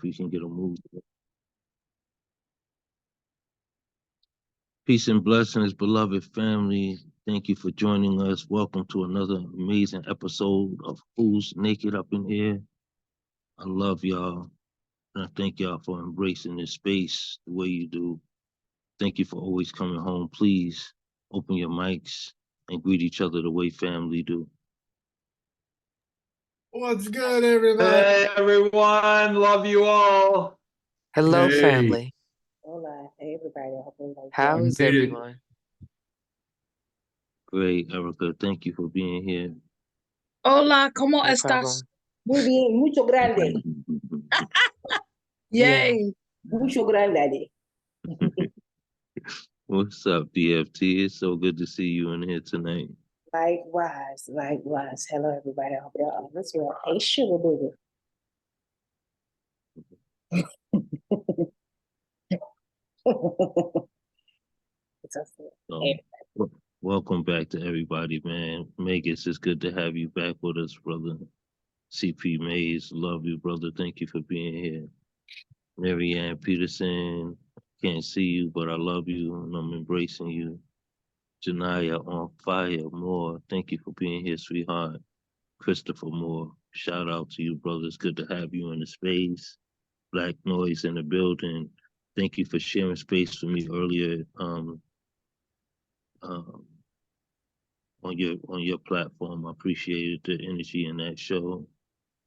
if we can get a move. Peace and blessings, beloved family. Thank you for joining us. Welcome to another amazing episode of Who's Naked Up in Here. I love y'all. And I thank y'all for embracing this space the way you do. Thank you for always coming home. Please open your mics and greet each other the way family do. What's good, everybody? Hey, everyone. Love you all. Hello, Hey. family. Hola, hey everybody. How is everyone? Great, Erica. Thank you for being here. Hola, ¿cómo No estás? problem. Muy bien, mucho grande. Yay. Mucho grande. What's up, DFT? It's so good to see you in here tonight. Likewise. Hello, everybody. I hope you're all this well. Hey, sugar booger. It's okay. So, welcome back to everybody, man. Megas, it's good to have you back with us, brother. CP Mays, love you, brother. Thank you for being here. Mary Ann Peterson, can't see you, but I love you and I'm embracing you. Janaya on fire, Moore, thank you for being here, sweetheart. Christopher Moore, shout out to you, brother. It's good to have you in the space. Black Noise in the building. Thank you for sharing space with me earlier on your platform. I appreciated the energy in that show.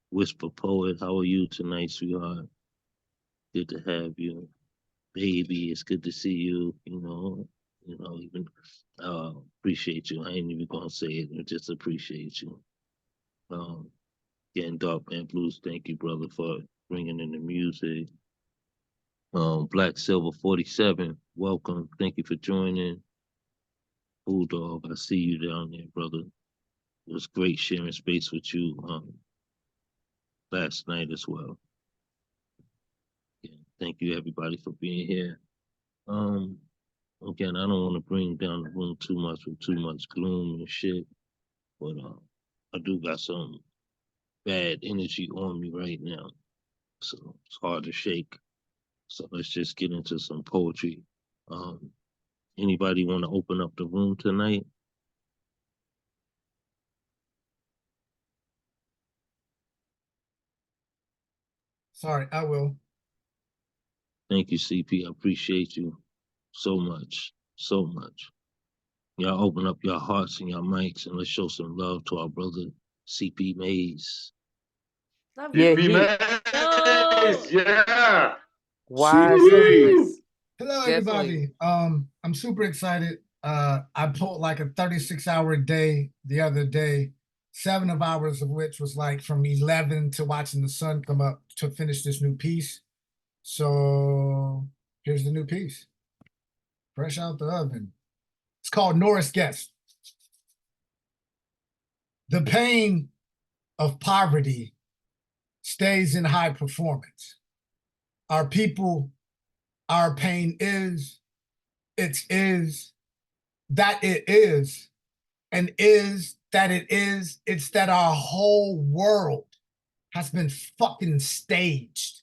Whisper Poet, how are you tonight, sweetheart? Good to have you. Baby, it's good to see you. Even appreciate you. I ain't even gonna say it. I just appreciate you. Getting Dark Man Blues, thank you, brother, for bringing in the music. Black Silver 47, welcome. Thank you for joining. Bulldog, I see you down there, brother. It was great sharing space with you last night as well. Yeah, thank you everybody for being here. Again, I don't want to bring down the room too much with too much gloom and shit, but I do got some bad energy on me right now, so it's hard to shake. So let's just get into some poetry. Anybody want to open up the room tonight? Sorry, I will. Thank you, CP. I appreciate you so much, so much. Y'all open up your hearts and your mics and let's show some love to our brother, CP Mays. Love Yeah, you. Mays, yeah. Wise Woo! Hello, Definitely. everybody. I'm super excited. I pulled like a 36-hour day the other day, 7 hours of which was like from 11 to watching the sun come up to finish this new piece. So here's the new piece. Fresh out the oven. It's called Norris Guest. The pain of poverty stays in high performance. Our people, our pain is, it is, that it is, and is that it is, it's that our whole world has been fucking staged.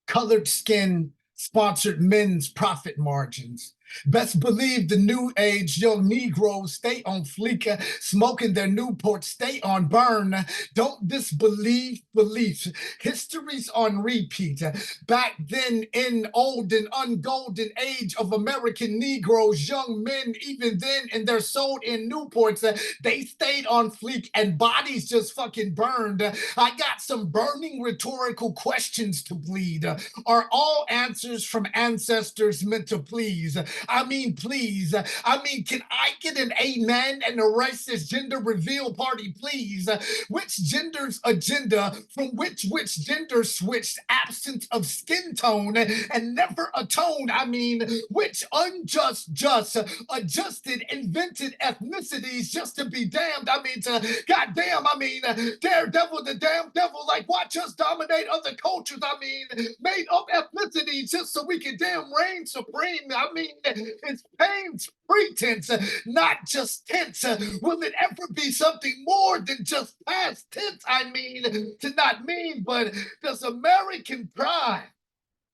Colored skin, sponsored men's profit margins. Best believe the new age young Negroes stay on fleek, smoking their Newport, stay on burn. Don't disbelieve beliefs. History's on repeat. Back then in old and ungolden age of American Negroes, young men, even then in their sold in Newports, they stayed on fleek and bodies just fucking burned. I got some burning rhetorical questions to bleed. Are all answers from ancestors meant to please? I mean, please. I mean, can I get an amen and a racist gender reveal party, please? Which gender's agenda from which gender switched absence of skin tone and never atoned? I mean, which unjust just adjusted invented ethnicities just to be damned? I mean, goddamn, I mean, daredevil, the damn devil, like watch us dominate other cultures. I mean, made up ethnicities just so we can damn reign supreme. I mean, Is pain's pretense, not just tense? Will it ever be something more than just past tense? I mean, to not mean, but does American pride,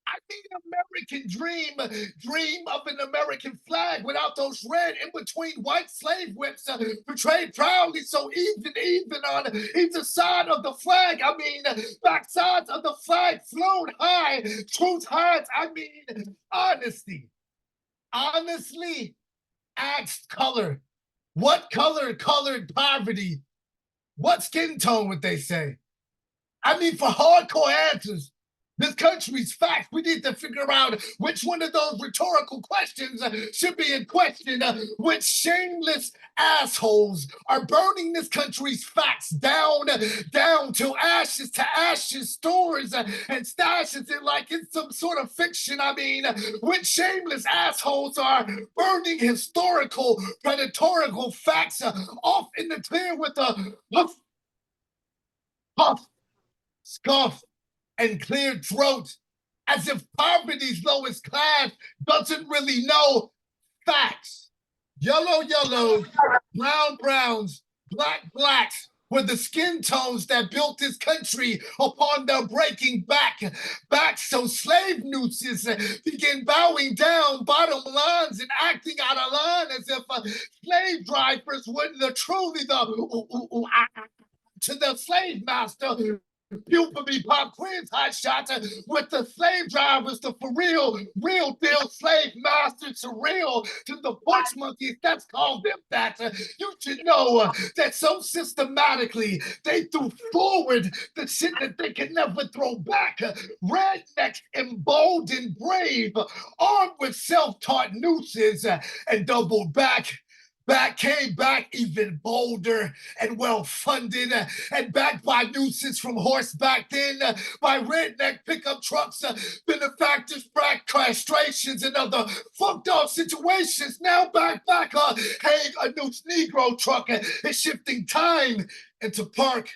I mean, American dream of an American flag without those red in between white slave whips, portrayed proudly so even on either side of the flag. I mean, backsides of the flag flown high, truth hides. I mean, honesty, honestly, asked color. What color colored poverty? What skin tone would they say? I mean, for hardcore answers, this country's facts, we need to figure out which one of those rhetorical questions should be in question. Which shameless assholes are burning this country's facts down to ashes, stores and stashes it like it's some sort of fiction. I mean, which shameless assholes are burning historical, predatorical facts off in the clear with a huff, scoff, and cleared throat, as if poverty's lowest class doesn't really know facts. Yellow yellows, brown browns, black blacks were the skin tones that built this country upon their breaking back so slave nooses begin bowing down bottom lines and acting out of line as if slave drivers wouldn't truly to the slave master. Puberty pop quiz hot shots with the slave drivers, the for real deal slave masters, surreal to the bush monkeys. That's called them that. You should know that so systematically they threw forward the shit that they can never throw back. Rednecks emboldened, brave, armed with self-taught nooses, and doubled back. Came back even bolder and well-funded and backed by nooses from horseback then, by redneck pickup trucks, benefactors, frack castrations, and other fucked up situations. Now back, hey, a new Negro truck is shifting time into park,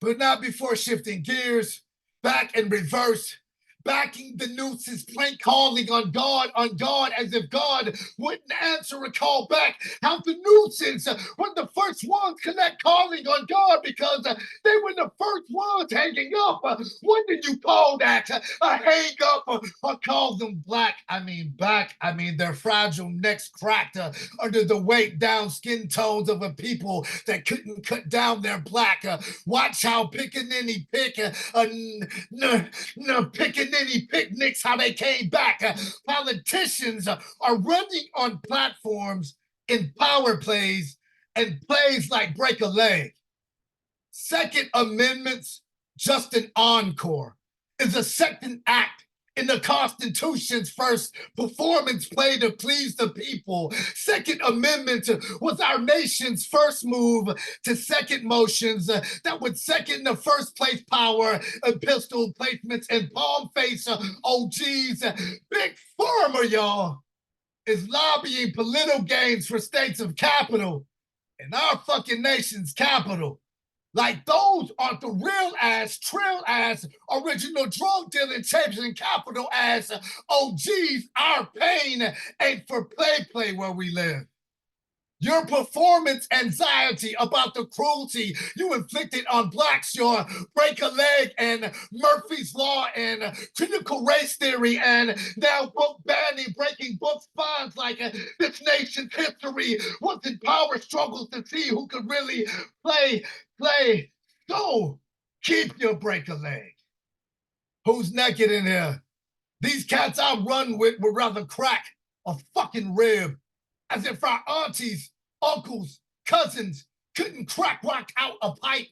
but not before shifting gears, back and reverse. Backing the nooses, prank calling on God, as if God wouldn't answer a call back. How the nooses were the first ones connect calling on God because they were the first ones hanging up. What did you call that? A hang up or call them black? I mean back. I mean their fragile necks cracked under the weight down skin tones of a people that couldn't cut down their black. Watch how pickaninny pick, picking any picnics, how they came back. Politicians are running on platforms in power plays and plays like break a leg. Second Amendment's just an encore, is a second act in the Constitution's first performance play to please the people. Second Amendment was our nation's first move to second motions that would second the first place power and pistol placements and palm face OGs. Big Pharma, y'all, is lobbying political gains for states of capital in our fucking nation's capital. Like those are the real ass, trill ass, original drug dealing, chasing capital ass OGs. Our pain ain't for play where we live. Your performance anxiety about the cruelty you inflicted on blacks, your break a leg and Murphy's Law and critical race theory and now book banning, breaking book spines like this nation's history was in power struggles to see who could really play. So keep your break a leg. Who's naked in here? These cats I run with would rather crack a fucking rib, as if our aunties, uncles, cousins couldn't rock out a pipe.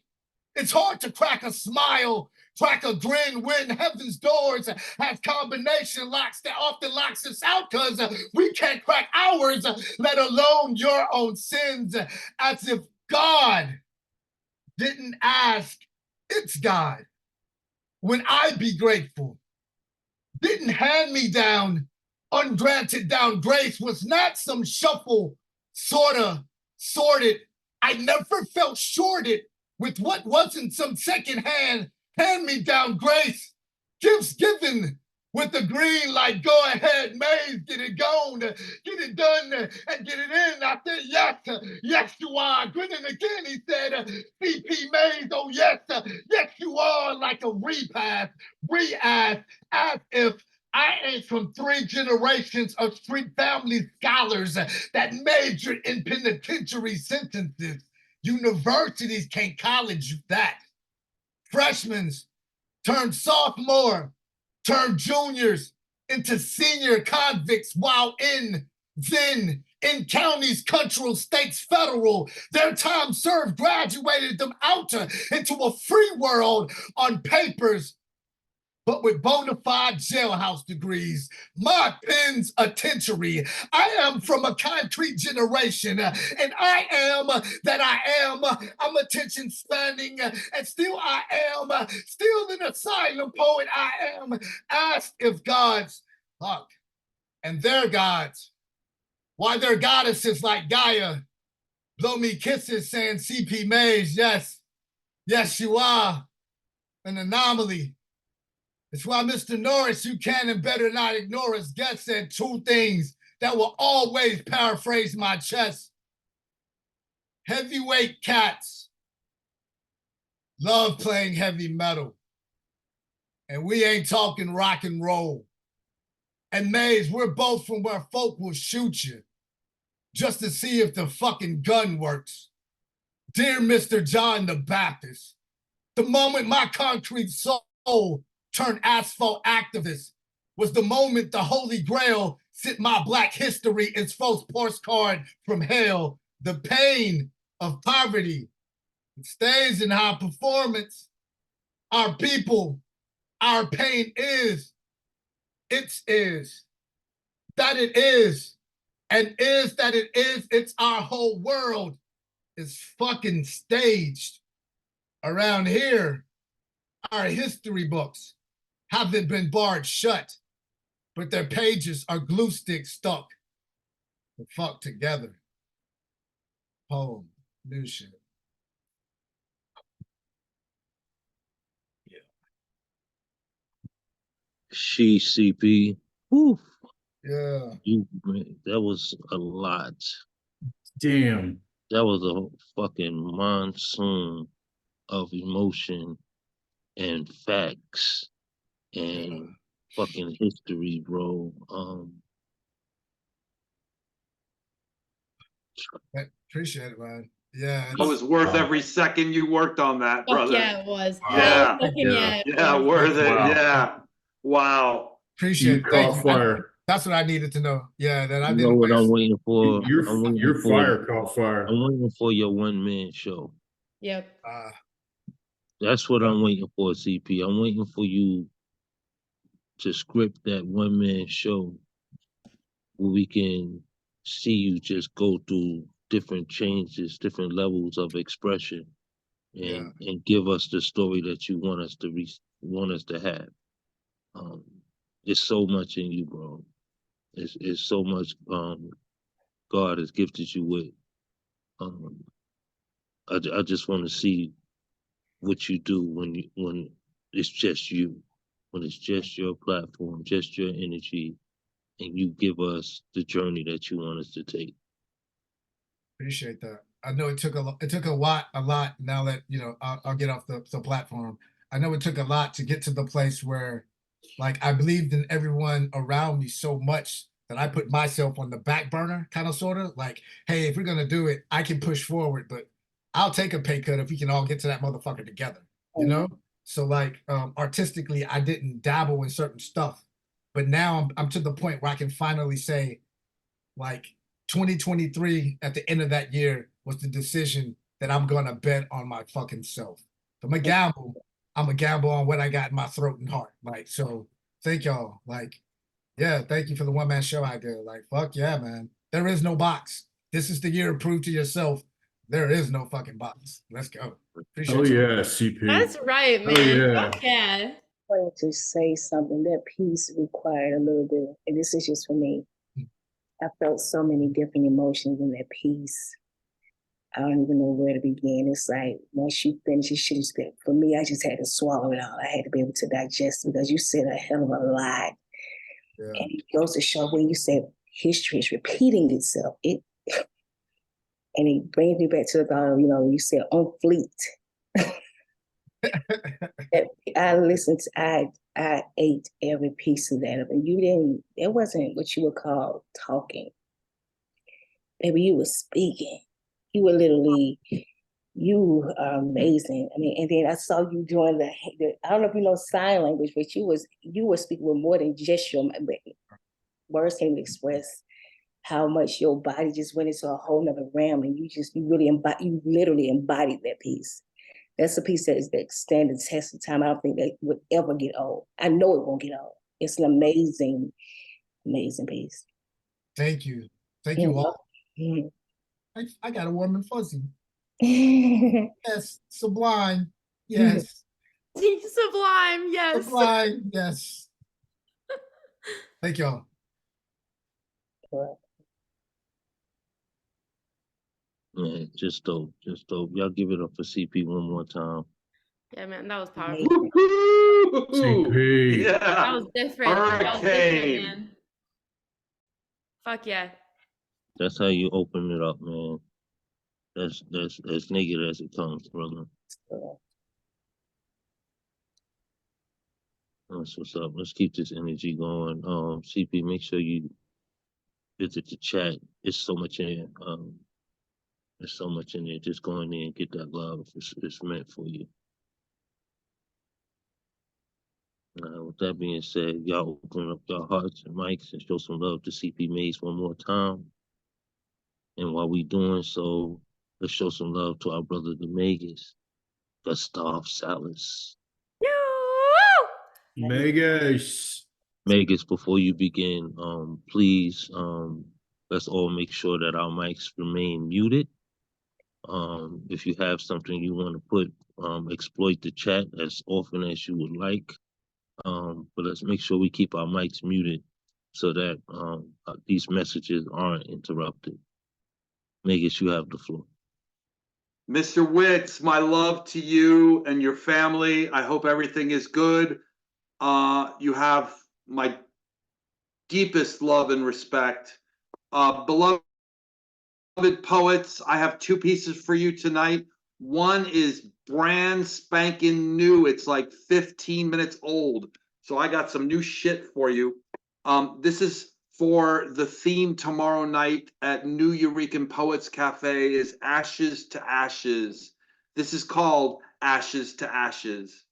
It's hard to crack a smile, crack a grin when heaven's doors has combination locks that often locks us out because we can't crack ours, let alone your own sins, as if God didn't ask its God when I be grateful. Didn't hand me down ungranted down grace, was not some shuffle, sorta, sorted. I never felt shorted with what wasn't some secondhand hand me down grace. Gifts given with the green light, go ahead, Maze, get it going, get it done, and get it in. I said, yes, yes, you are. Grinning again, he said, CP Maze, oh, yes, yes, you are, like a repass, re-ass, as if I ain't from 3 generations of street family scholars that majored in penitentiary sentences. Universities can't college you that. Freshmen turn sophomore, turn juniors into senior convicts while in counties, cultural, states, federal. Their time served graduated them out into a free world on papers, but with bona fide jailhouse degrees. My pen's a tentury. I am from a concrete generation, and I am that I am. I'm attention spanning, and still I am. Still an asylum poet, I am. Asked if gods, fuck, and their gods, why their goddesses like Gaia blow me kisses saying CP Maze, yes, yes you are an anomaly. It's why Mr. Norris, you can and better not ignore us. Guest said 2 things that will always paraphrase my chest. Heavyweight cats love playing heavy metal. And we ain't talking rock and roll. And Maze, we're both from where folk will shoot you just to see if the fucking gun works. Dear Mr. John the Baptist, the moment my concrete soul turned asphalt activist was the moment the Holy Grail sent my Black history its first postcard from hell. The pain of poverty, it stays in high performance. Our people, our pain is, that it is, and is that it is, it's our whole world is fucking staged. Around here, our history books haven't been barred shut, but their pages are glue stick stuck the fuck together. Poem, new shit. She CP. Whew. Yeah. That was a lot. Damn. That was a fucking monsoon of emotion and facts and fucking history, bro. Appreciate it, man. Yeah. It was worth every second you worked on that, Fuck brother. yeah, it was. Yeah. Hell fucking Yeah. yeah. Yeah, worth it. Wow. Yeah. Wow. Appreciate it. You Thank caught you. fire. That's what I needed to know. Yeah, that I You didn't know what waste. I'm waiting for? I'm waiting Your for, fire caught fire. I'm waiting for your 1-man show. Yep. That's what I'm waiting for, CP. I'm waiting for you to script that 1-man show where we can see you just go through different changes, different levels of expression, and give us the story that you want us to have. It's so much in you, bro. It's so much God has gifted you with. I just want to see what you do when it's just you, when it's just your platform, just your energy, and you give us the journey that you want us to take. Appreciate that. I know it took a lot. Now that I'll get off the platform. I know it took a lot to get to the place where, like, I believed in everyone around me so much that I put myself on the back burner, kind of, sort of. Like, hey, if we're gonna do it, I can push forward, but I'll take a pay cut if we can all get to that motherfucker together. You know? So, like, artistically, I didn't dabble in certain stuff, but now I'm to the point where I can finally say, like, 2023 at the end of that year was the decision that I'm gonna bet on my fucking self. If I'm gonna gamble, I'm gonna gamble on what I got in my throat and heart. Like, so thank y'all. Like, yeah, thank you for the 1-man show idea. Like, fuck yeah, man. There is no box. This is the year to prove to yourself there is no fucking box. Let's go. Appreciate Oh you. yeah, CP. That's right, Oh, man. yeah. Fuck yeah. I wanted to say something. That piece required a little bit, and this is just for me. I felt so many different emotions in that piece. I don't even know where to begin. It's like once you finish, you should just be, for me, I just had to swallow it all. I had to be able to digest because you said a hell of a lot. Yeah. And it goes to show when you said history is repeating itself, and it brings me back to the thought of, you said on fleet. I listened to, I ate every piece of that up, and it wasn't what you would call talking. Baby, you were speaking. You were literally, you are amazing. I mean, and then I saw you doing I don't know if you know sign language, but you were speaking with more than just your words can't express how much your body just went into a whole nother realm, and you literally embodied that piece. That's a piece that stand the test of time. I don't think that would ever get old. I know it won't get old. It's an amazing, amazing piece. Thank you. Thank you all. Mhm. I got a warm and fuzzy. Yes, sublime. Yes, Sublime, yes. sublime. Yes. Thank y'all. Man, just dope, just dope. Y'all give it up for CP one more time. Yeah, man, that was powerful. Woo-hoo! CP. Yeah. That was different. That was different, Hurricane. man. Fuck yeah. That's how you open it up, man. That's as naked as it comes, brother. That's what's up. Let's keep this energy going. CP, make sure you visit the chat. It's so much in there. There's so much in there. Just go in there and get that love. It's meant for you. With that being said, y'all open up your hearts and mics and show some love to CP Mays one more time. And while we doing so, let's show some love to our brother Demegas, Gustav Salas. Vegas. Megas, before you begin, please, let's all make sure that our mics remain muted. If you have something you want to put, exploit the chat as often as you would like. But let's make sure we keep our mics muted so that these messages aren't interrupted. Megas, you have the floor. Mr. Witz, my love to you and your family. I hope everything is good. You have my deepest love and respect. Beloved poets, I have two pieces for you tonight. One is brand spanking new. It's like 15 minutes old. So I got some new shit for you. This is for the theme tomorrow night at New Eurekan Poets Cafe is Ashes to Ashes. This is called Ashes to Ashes.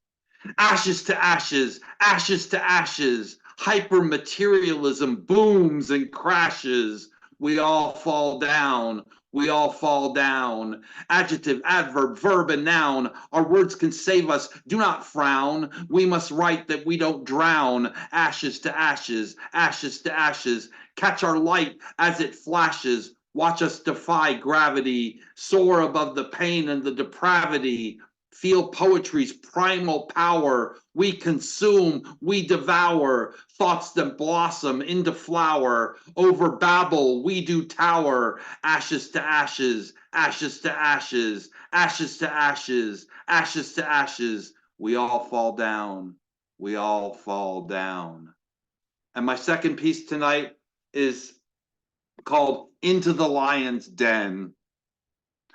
Ashes to ashes, ashes to ashes. Hyper-materialism booms and crashes. We all fall down. We all fall down. Adjective, adverb, verb, and noun. Our words can save us. Do not frown. We must write that we don't drown. Ashes to ashes, ashes to ashes. Catch our light as it flashes. Watch us defy gravity. Soar above the pain and the depravity. Feel poetry's primal power. We consume, we devour thoughts that blossom into flower. Over Babel, we do tower. Ashes to ashes, ashes to ashes, ashes to ashes, ashes to ashes. We all fall down. We all fall down. And my second piece tonight is called Into the Lion's Den.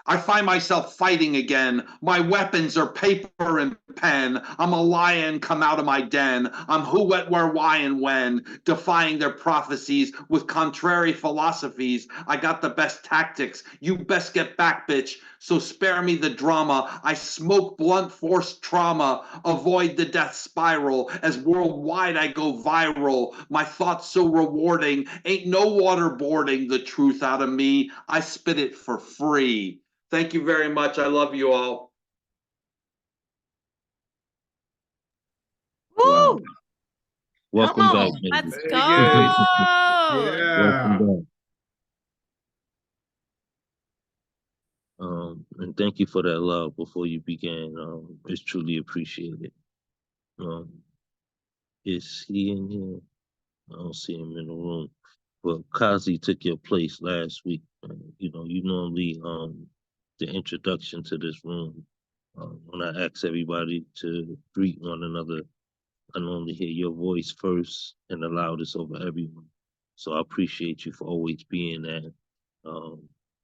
I find myself fighting again. My weapons are paper and pen. I'm a lion come out of my den. I'm who, what, where, why, and when, defying their prophecies with contrary philosophies. I got the best tactics. You best get back, bitch. So spare me the drama. I smoke blunt force trauma. Avoid the death spiral. As worldwide I go viral. My thoughts so rewarding. Ain't no waterboarding the truth out of me. I spit it for free. Thank you very much. I love you all. Wow. Woo! Welcome Come back, on. Megas. Let's Vegas. go. Yeah. Welcome back. And thank you for that love before you began. It's truly appreciated. Is he in here? I don't see him in the room. Well, Kazi took your place last week. You normally the introduction to this room when I ask everybody to greet one another I normally hear your voice first and the loudest over everyone. So I appreciate you for always being there.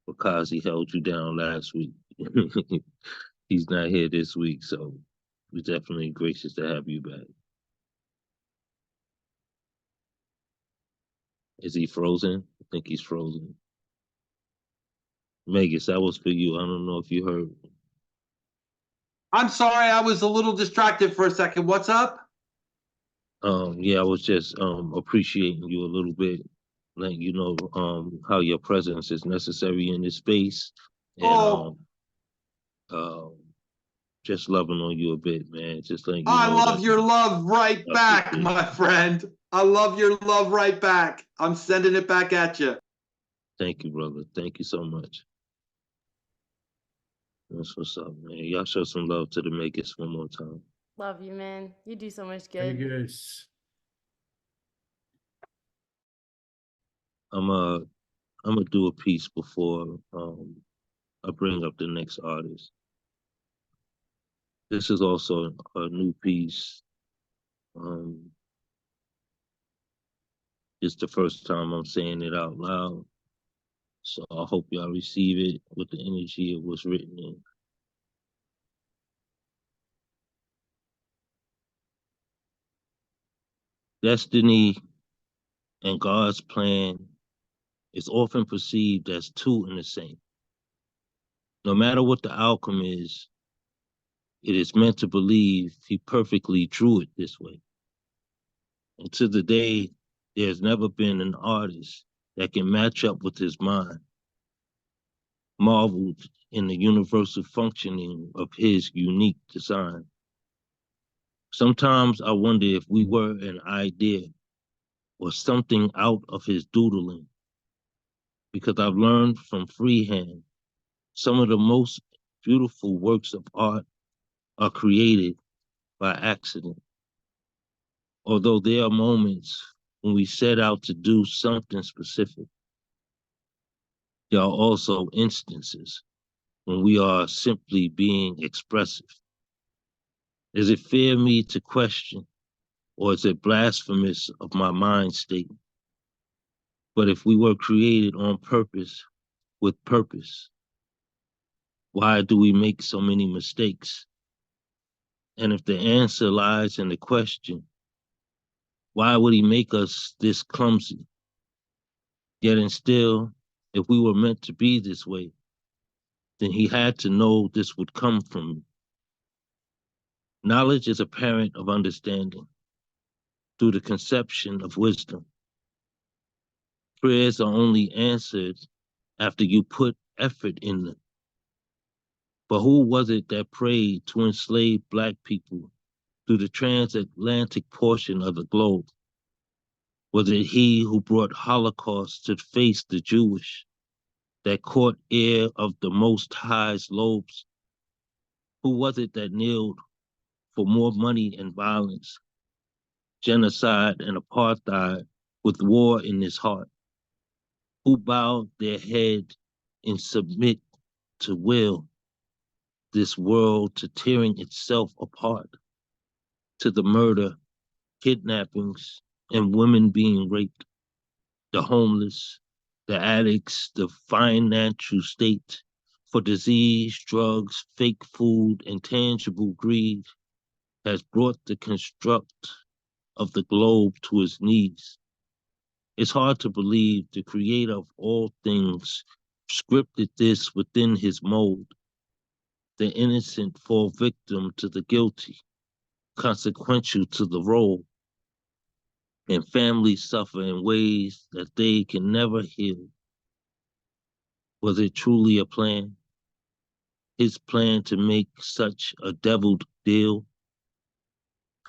Because he held you down last week. He's not here this week, so we're definitely gracious to have you back. Is he frozen? I think he's frozen. Megas, that was for you. I don't know if you heard. I'm sorry, I was a little distracted for a second. What's up? Yeah, I was just appreciating you a little bit, letting you know how your presence is necessary in this space, and Oh, just loving on you a bit, man. Just letting you I know love that your love right I back, appreciate my you. friend. I love your love right back. I'm sending it back at you. Thank you, brother. Thank you so much. That's what's up, man. Y'all show some love to the Makers one more time. Love you, man. You do so much good. Vegas. I'm gonna do a piece before I bring up the next artist. This is also a new piece. It's the first time I'm saying it out loud. So I hope y'all receive it with the energy it was written in. Destiny and God's plan is often perceived as two in the same. No matter what the outcome is, it is meant to believe he perfectly drew it this way. And to the day, there's never been an artist that can match up with his mind, marveled in the universal functioning of his unique design. Sometimes I wonder if we were an idea or something out of his doodling, because I've learned from freehand some of the most beautiful works of art are created by accident. Although there are moments when we set out to do something specific, there are also instances when we are simply being expressive. Is it fair me to question, or is it blasphemous of my mind state? But if we were created on purpose, with purpose, why do we make so many mistakes? And if the answer lies in the question, why would he make us this clumsy? Yet and still, if we were meant to be this way, then he had to know this would come from me. Knowledge is a parent of understanding through the conception of wisdom. Prayers are only answered after you put effort in them. But who was it that prayed to enslave Black people through the transatlantic portion of the globe? Was it he who brought Holocaust to face the Jewish, that caught ear of the Most High's lobes? Who was it that kneeled for more money and violence, genocide and apartheid, with war in his heart? Who bowed their head and submit to will this world to tearing itself apart, to the murder, kidnappings, and women being raped, the homeless, the addicts, the financial state, for disease, drugs, fake food, and tangible greed has brought the construct of the globe to its knees. It's hard to believe the creator of all things scripted this within his mold. The innocent fall victim to the guilty, consequential to the role, and families suffer in ways that they can never heal. Was it truly a plan? His plan to make such a deviled deal?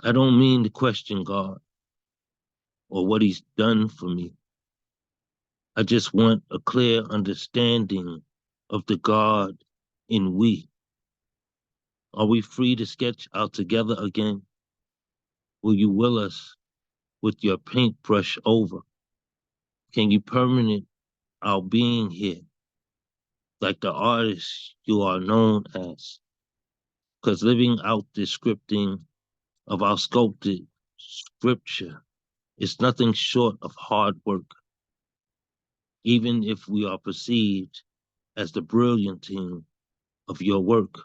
I don't mean to question God or what he's done for me. I just want a clear understanding of the God in we. Are we free to sketch out together again? Will you will us with your paintbrush over? Can you permanent our being here, like the artist you are known as? Because living out this scripting of our sculpted scripture is nothing short of hard work. Even if we are perceived as the brilliant team of your work,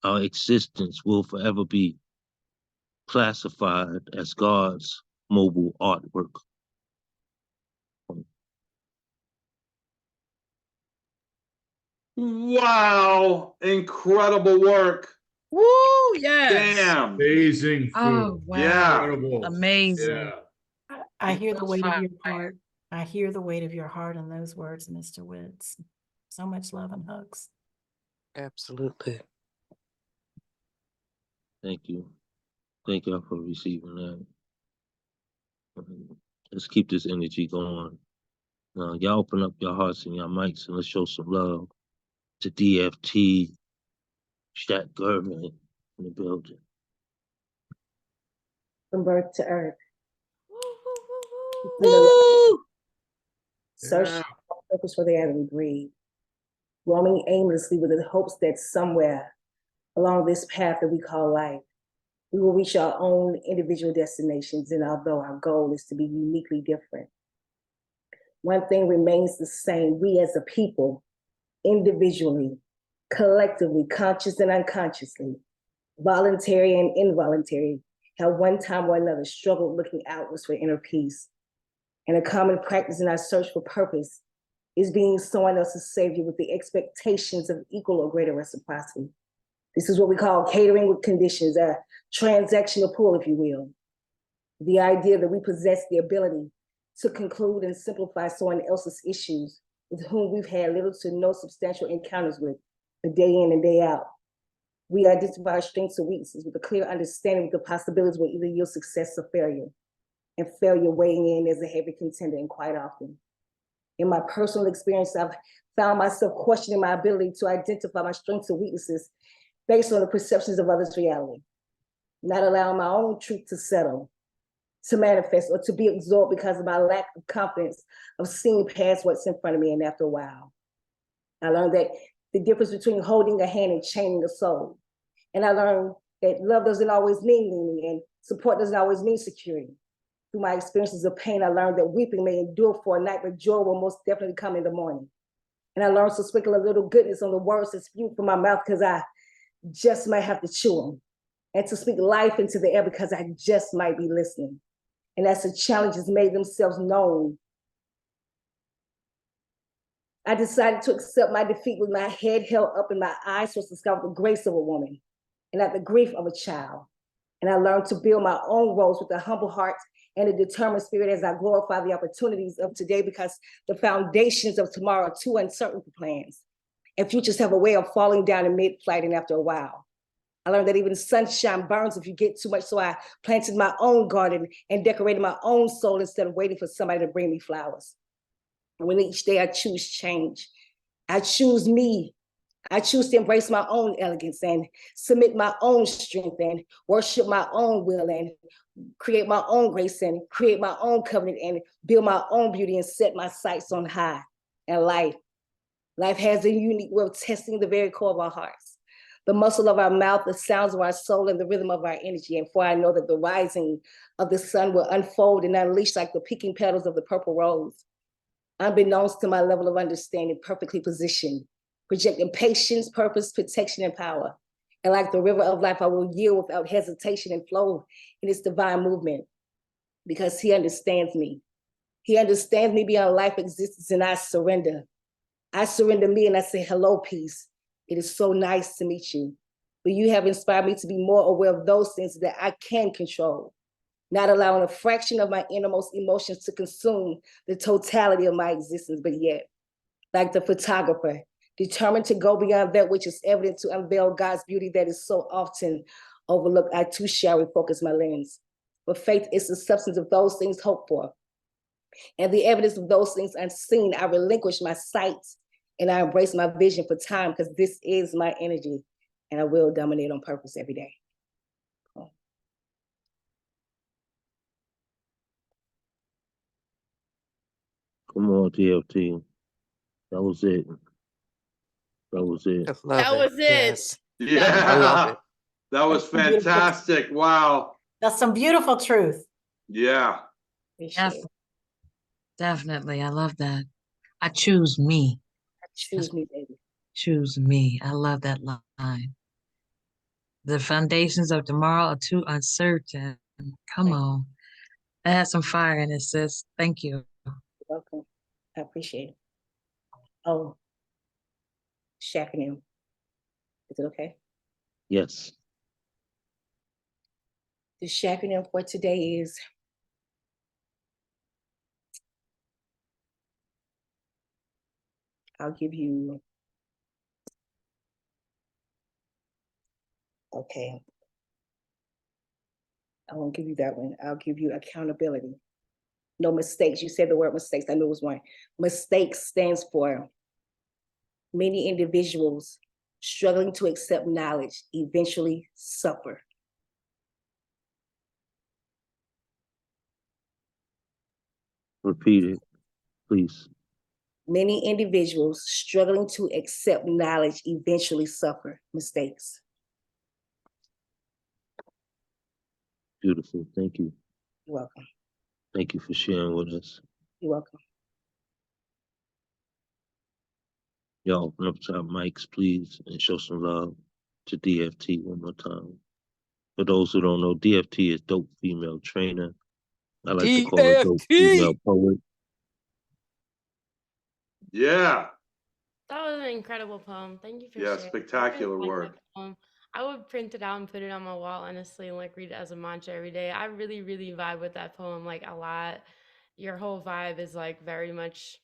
our existence will forever be classified as God's mobile artwork. Wow, incredible work. Woo, yes. Damn. Amazing Oh, food. wow. Yeah. Incredible. Amazing. Yeah. I hear the Those weight of fire. your heart. I hear the weight of your heart in those words, Mr. Witz. So much love and hugs. Absolutely. Thank you. Thank y'all for receiving that. Let's keep this energy going. Y'all open up your hearts and your mics and let's show some love to DFT, Shat Gurman in the building. From birth to earth. Woo! Search Yeah. for purpose for the air we breathe. Roaming aimlessly with the hopes that somewhere along this path that we call life, we will reach our own individual destinations, and although our goal is to be uniquely different, one thing remains the same. We as a people, individually, collectively, conscious and unconsciously, voluntary and involuntary, have one time or another struggled looking outwards for inner peace. And a common practice in our search for purpose is being someone else's savior with the expectations of equal or greater reciprocity. This is what we call catering with conditions, a transactional pull, if you will. The idea that we possess the ability to conclude and simplify someone else's issues with whom we've had little to no substantial encounters with, day in and day out. We identify our strengths and weaknesses with a clear understanding of the possibilities will either yield success or failure, and failure weighing in as a heavy contender, and quite often. In my personal experience, I've found myself questioning my ability to identify my strengths and weaknesses based on the perceptions of others' reality, not allowing my own truth to settle, to manifest, or to be absorbed because of my lack of confidence of seeing past what's in front of me. And after a while, I learned that the difference between holding a hand and chaining a soul. And I learned that love doesn't always mean leaning, and support doesn't always mean security. Through my experiences of pain, I learned that weeping may endure for a night, but joy will most definitely come in the morning. And I learned to sprinkle a little goodness on the words that spew from my mouth, because I just might have to chew them, and to speak life into the air because I just might be listening. And as the challenges made themselves known, I decided to accept my defeat with my head held up and my eyes to discover the grace of a woman and not the grief of a child. And I learned to build my own roles with a humble heart and a determined spirit as I glorify the opportunities of today, because the foundations of tomorrow are too uncertain for plans. And futures have a way of falling down in mid-flight and after a while. I learned that even sunshine burns if you get too much, so I planted my own garden and decorated my own soul instead of waiting for somebody to bring me flowers. And when each day I choose change, I choose me. I choose to embrace my own elegance and submit my own strength and worship my own will and create my own grace and create my own covenant and build my own beauty and set my sights on high. And life has a unique way of testing the very core of our hearts, the muscle of our mouth, the sounds of our soul, and the rhythm of our energy. And for I know that the rising of the sun will unfold and unleash like the peaking petals of the purple rose. Unbeknownst to my level of understanding, perfectly positioned, projecting patience, purpose, protection, and power. And like the river of life, I will yield without hesitation and flow in its divine movement, because he understands me. He understands me beyond life existence, and I surrender. I surrender me and I say, hello, peace. It is so nice to meet you. But you have inspired me to be more aware of those things that I can control, not allowing a fraction of my innermost emotions to consume the totality of my existence, but yet, like the photographer, determined to go beyond that which is evident to unveil God's beauty that is so often overlooked, I too shall refocus my lens. But faith is the substance of those things hoped for, and the evidence of those things unseen. I relinquish my sight and I embrace my vision for time, because this is my energy, and I will dominate on purpose every day. Come on, DFT. That was it. That was it. I love That it. was it. Yes. Yeah. I love it. That was fantastic. Wow. That's some beautiful truth. Yeah. Appreciate it. Definitely. I love that. I choose me. Choose me, baby. Choose me. I love that line. The foundations of tomorrow are too uncertain. Come on. That has some fire in it, sis. Thank you. You're welcome. I appreciate it. Oh, Shacking. Is it okay? Yes. The Shacking for today is I'll give you, okay. I won't give you that one. I'll give you accountability. No mistakes. You said the word mistakes. I knew it was one. Mistakes stands for many individuals struggling to accept knowledge eventually suffer. Repeat it, please. Many individuals struggling to accept knowledge eventually suffer mistakes. Beautiful. Thank you. You're welcome. Thank you for sharing with us. You're welcome. Y'all open up to our mics, please, and show some love to DFT one more time. For those who don't know, DFT is Dope Female Trainer. I like to call it Dope Female DFT. Poet. Yeah. That was an incredible poem. Thank you for Yeah, sharing. spectacular I really like work. that poem. I would print it out and put it on my wall, honestly, and like read it as a mantra every day. I really, really vibe with that poem like a lot. Your whole vibe is like very much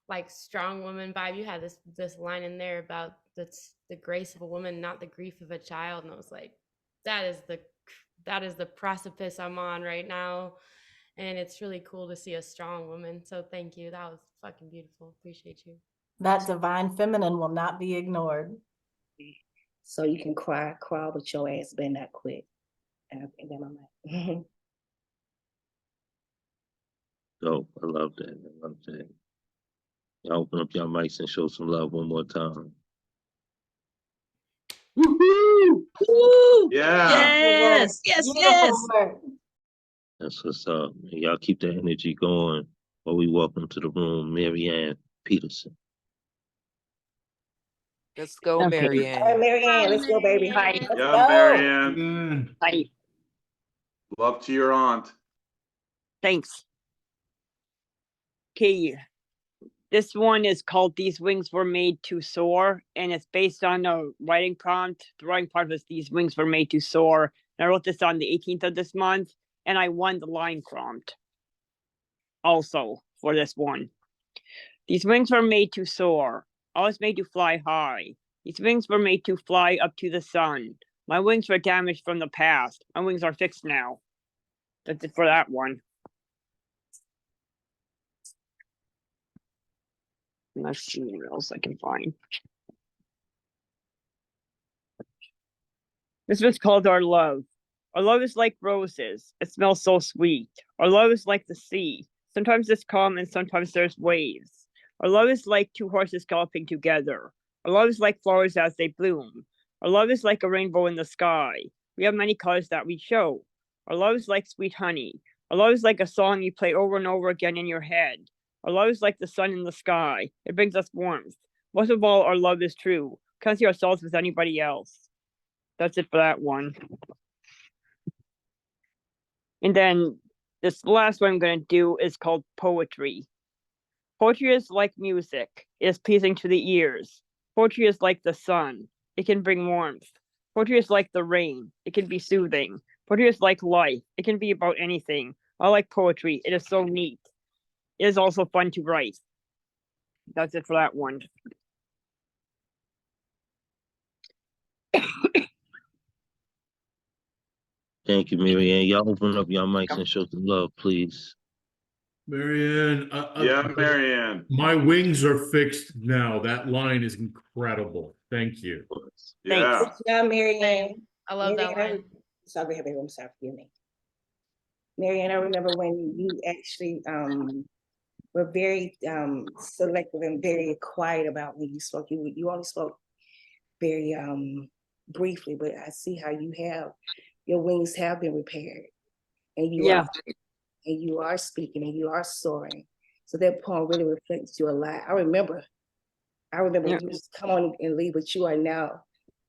like strong woman vibe. You had this line in there about the grace of a woman, not the grief of a child, and I was like, that is the precipice I'm on right now, and it's really cool to see a strong woman. So thank you. That was fucking beautiful. Appreciate you. That divine feminine will not be ignored. So you can cry with your ass, but not quit. And then I'm like, Dope. I love that. I love that. Y'all open up your mics and show some love one more time. Woohoo! Woo! Yeah. Yes. Yes. Yes. That's what's up. Y'all keep that energy going while we welcome to the room Marianne Peterson. Let's go, Okay. all right, Marianne. Marianne, let's go, baby. Hi. Let's Yeah, go. Marianne. Hi. Love to your aunt. Thanks. Okay. This one is called These Wings Were Made to Soar, and it's based on a writing prompt. The writing prompt was These Wings Were Made to Soar. And I wrote this on the 18th of this month, and I won the line prompt also for this one. These wings were made to soar. I was made to fly high. These wings were made to fly up to the sun. My wings were damaged from the past. My wings are fixed now. That's it for that one. Let's see what else I can find. This was called Our Love. Our love is like roses. It smells so sweet. Our love is like the sea. Sometimes it's calm and sometimes there's waves. Our love is like two horses galloping together. Our love is like flowers as they bloom. Our love is like a rainbow in the sky. We have many colors that we show. Our love is like sweet honey. Our love is like a song you play over and over again in your head. Our love is like the sun in the sky. It brings us warmth. Most of all, our love is true. Can't see ourselves with anybody else. That's it for that one. And then this last one I'm going to do is called Poetry. Poetry is like music. It is pleasing to the ears. Poetry is like the sun. It can bring warmth. Poetry is like the rain. It can be soothing. Poetry is like life. It can be about anything. I like poetry. It is so neat. It is also fun to write. That's it for that one. Thank you, Marianne. Y'all open up your mics and show some love, please. Marianne, Yeah, Marianne. my wings are fixed now. That line is incredible. Thank you. Yeah. Good job, Marianne. I love that Marianne, line. sorry, baby. I'm sorry, forgive me. Marianne, I remember when you actually were very selective and very quiet about when you spoke. You only spoke very briefly, but I see how your wings have been repaired. and Yeah. you are speaking and you are soaring. So that poem really reflects you a lot. I remember Yeah. you just come on and leave, but you are now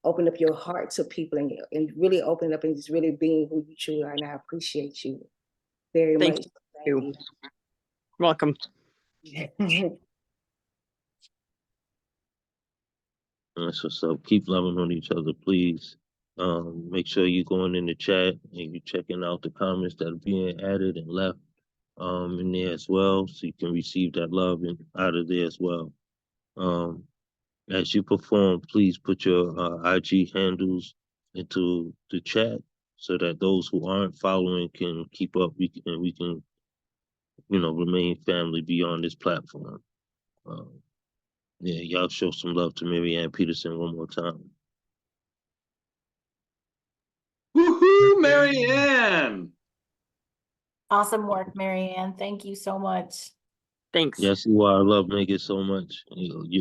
open up your heart to people and really open up and just really being who you truly are. And I appreciate you very Thank much. you. Welcome. You. That's what's up. Keep loving on each other, please. Make sure you're going in the chat and you're checking out the comments that are being added and left in there as well, so you can receive that love out of there as well. As you perform, please put your IG handles into the chat so that those who aren't following can keep up. We can remain family beyond this platform. Yeah, y'all show some love to Marianne Peterson one more time. Woohoo, Marianne! Awesome work, Marianne. Thank you so much. Thanks. Yes, you are. I love Megan so much. It's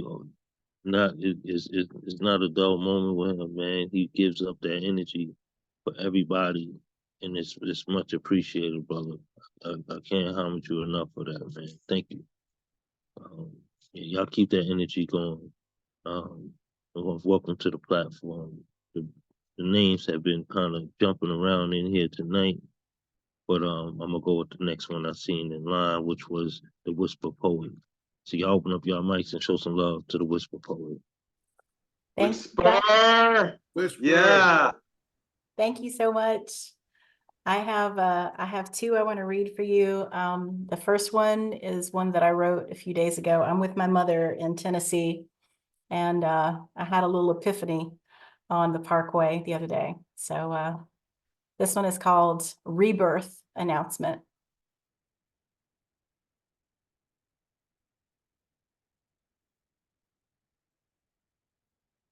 not a dull moment with him, man. He gives up that energy for everybody, and it's much appreciated, brother. I can't homage you enough for that, man. Thank you. Yeah, y'all keep that energy going. Welcome to the platform. The names have been kind of jumping around in here tonight, but I'm gonna go with the next one I seen in line, which was the Whisper Poet. So y'all open up y'all mics and show some love to the Whisper Poet. Thank Whisper! Yeah. Thank you so much. I have two I want to read for you. The first one is one that I wrote a few days ago. I'm with my mother in Tennessee, and I had a little epiphany on the Parkway the other day. So this one is called Rebirth Announcement.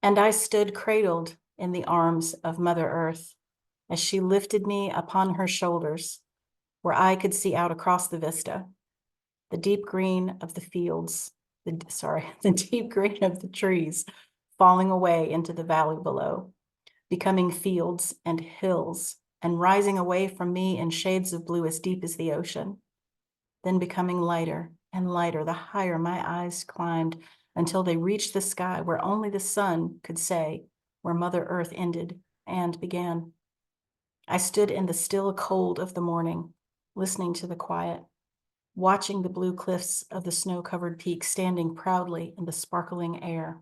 And I stood cradled in the arms of Mother Earth as she lifted me upon her shoulders, where I could see out across the vista, the deep green of the fields, the deep green of the trees falling away into the valley below, becoming fields and hills, and rising away from me in shades of blue as deep as the ocean, then becoming lighter and lighter the higher my eyes climbed, until they reached the sky where only the sun could say where Mother Earth ended and began. I stood in the still cold of the morning, listening to the quiet, watching the blue cliffs of the snow-covered peaks standing proudly in the sparkling air.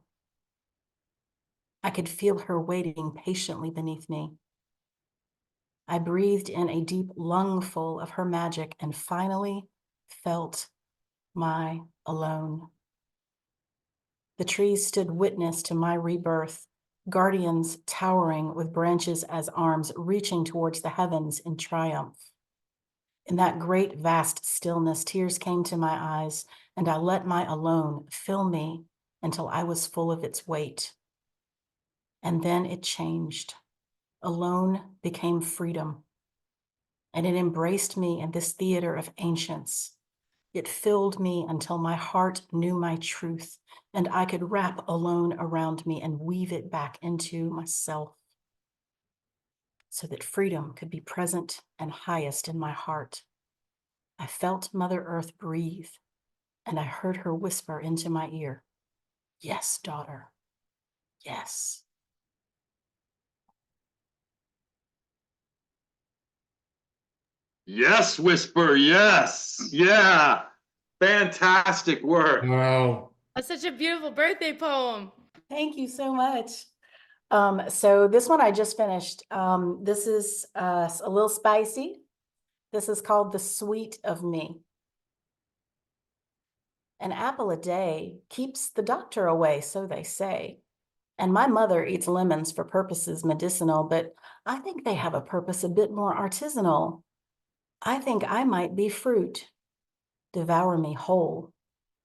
I could feel her waiting patiently beneath me. I breathed in a deep lungful of her magic and finally felt my alone. The trees stood witness to my rebirth, guardians towering with branches as arms reaching towards the heavens in triumph. In that great vast stillness, tears came to my eyes, and I let my alone fill me until I was full of its weight. And then it changed. Alone became freedom, and it embraced me in this theater of ancients. It filled me until my heart knew my truth, and I could wrap alone around me and weave it back into myself, so that freedom could be present and highest in my heart. I felt Mother Earth breathe, and I heard her whisper into my ear, "Yes, daughter, yes." Yes, Whisper. Yes. Yeah. Fantastic work. Wow. That's such a beautiful birthday poem. Thank you so much. So this one I just finished. This is a little spicy. This is called The Sweet of Me. An apple a day keeps the doctor away, so they say. And my mother eats lemons for purposes medicinal, but I think they have a purpose a bit more artisanal. I think I might be fruit. Devour me whole,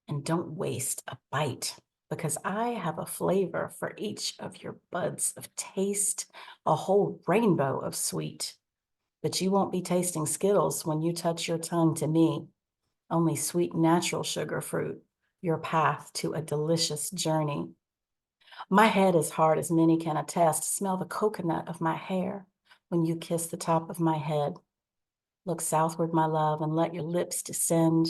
and don't waste a bite, because I have a flavor for each of your buds of taste, a whole rainbow of sweet. But you won't be tasting Skittles when you touch your tongue to me, only sweet natural sugar fruit, your path to a delicious journey. My head is hard as many can attest. Smell the coconut of my hair when you kiss the top of my head. Look southward, my love, and let your lips descend.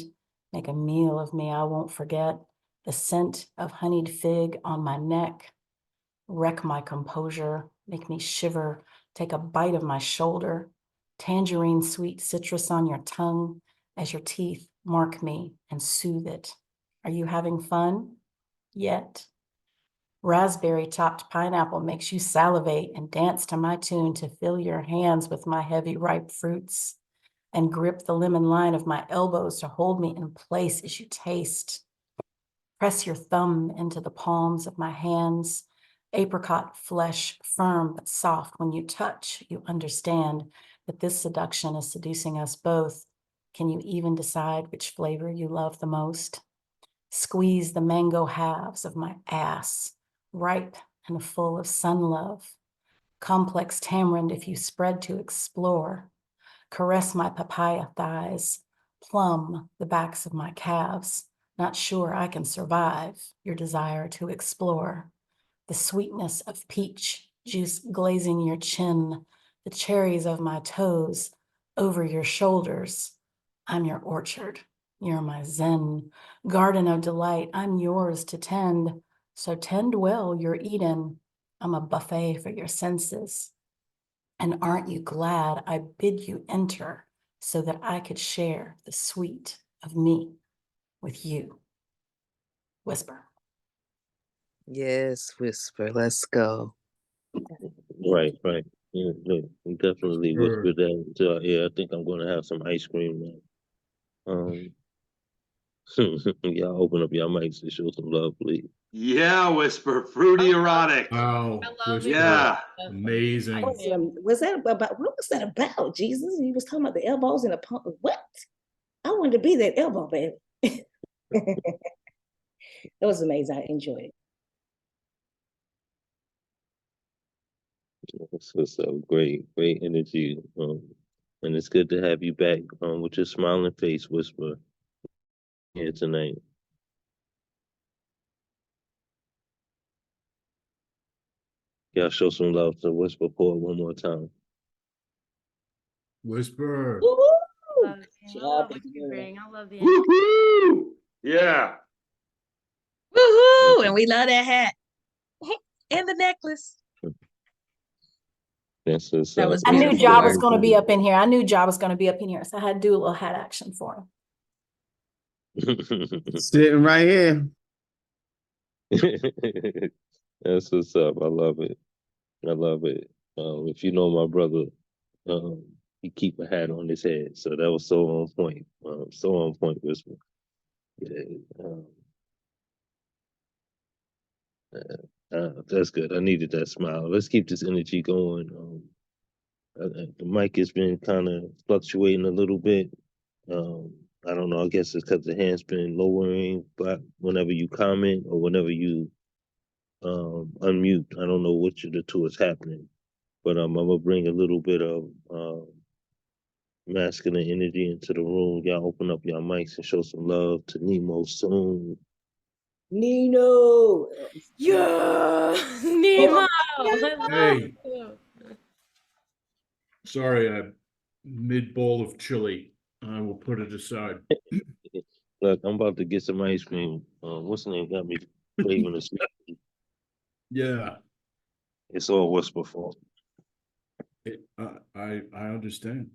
Make a meal of me I won't forget. The scent of honeyed fig on my neck. Wreck my composure, make me shiver. Take a bite of my shoulder. Tangerine sweet citrus on your tongue as your teeth mark me and soothe it. Are you having fun? Yet. Raspberry topped pineapple makes you salivate and dance to my tune to fill your hands with my heavy ripe fruits and grip the lemon line of my elbows to hold me in place as you taste. Press your thumb into the palms of my hands. Apricot flesh, firm but soft. When you touch, you understand that this seduction is seducing us both. Can you even decide which flavor you love the most? Squeeze the mango halves of my ass, ripe and full of sun love. Complex tamarind if you spread to explore. Caress my papaya thighs, plumb the backs of my calves. Not sure I can survive your desire to explore. The sweetness of peach juice glazing your chin, the cherries of my toes over your shoulders. I'm your orchard, you're my zen, garden of delight, I'm yours to tend. So tend well your Eden, I'm a buffet for your senses. And aren't you glad I bid you enter so that I could share the sweet of me with you? Whisper. Yes, Whisper. Let's go. Right, right. Yeah, look, we definitely Sure. whispered that into our ear. I think I'm gonna have some ice cream now. Y'all open up your mics and show some love, please. Yeah, Whisper, fruity erotic. Wow, I love Whisper, it. Yeah. amazing. Was that about, what was that about, Jesus? He was talking about the elbows and the pump. What? I wanted to be that elbow, baby. It was amazing. I enjoyed it. So great, great energy. And it's good to have you back with your smiling face, Whisper, here tonight. Y'all show some love to Whisper Poor one more time. Whisper. Woo-hoo! Love you. I Job, love what baby you girl. bring. I love the energy. Woohoo! Yeah. Woohoo! And we love that hat and the necklace. That's what's That up. was I It's knew beautiful. Ja good was to going to see be you. up in here. I knew Ja was going to be up in here. So I had to do a little hat action for him. Sitting right here. That's what's up. I love it. I love it. If you know my brother, he keep a hat on his head, so that was so on point. So on point, Whisper. Yeah, that's good. I needed that smile. Let's keep this energy going. The mic has been kind of fluctuating a little bit. I don't know. I guess it's because the hand's been lowering, but whenever you comment or whenever you unmute, I don't know which of the two is happening. But I'm gonna bring a little bit of masculine energy into the room. Y'all open up your mics and show some love to Nemo soon. Nino. Yeah, Nemo. Yeah. I love Hey, you. sorry, mid bowl of chili. I will put it aside. Look, I'm about to get some ice cream. What's the name? Got me craving a sweet. Yeah, It's all Whisper fault. I understand.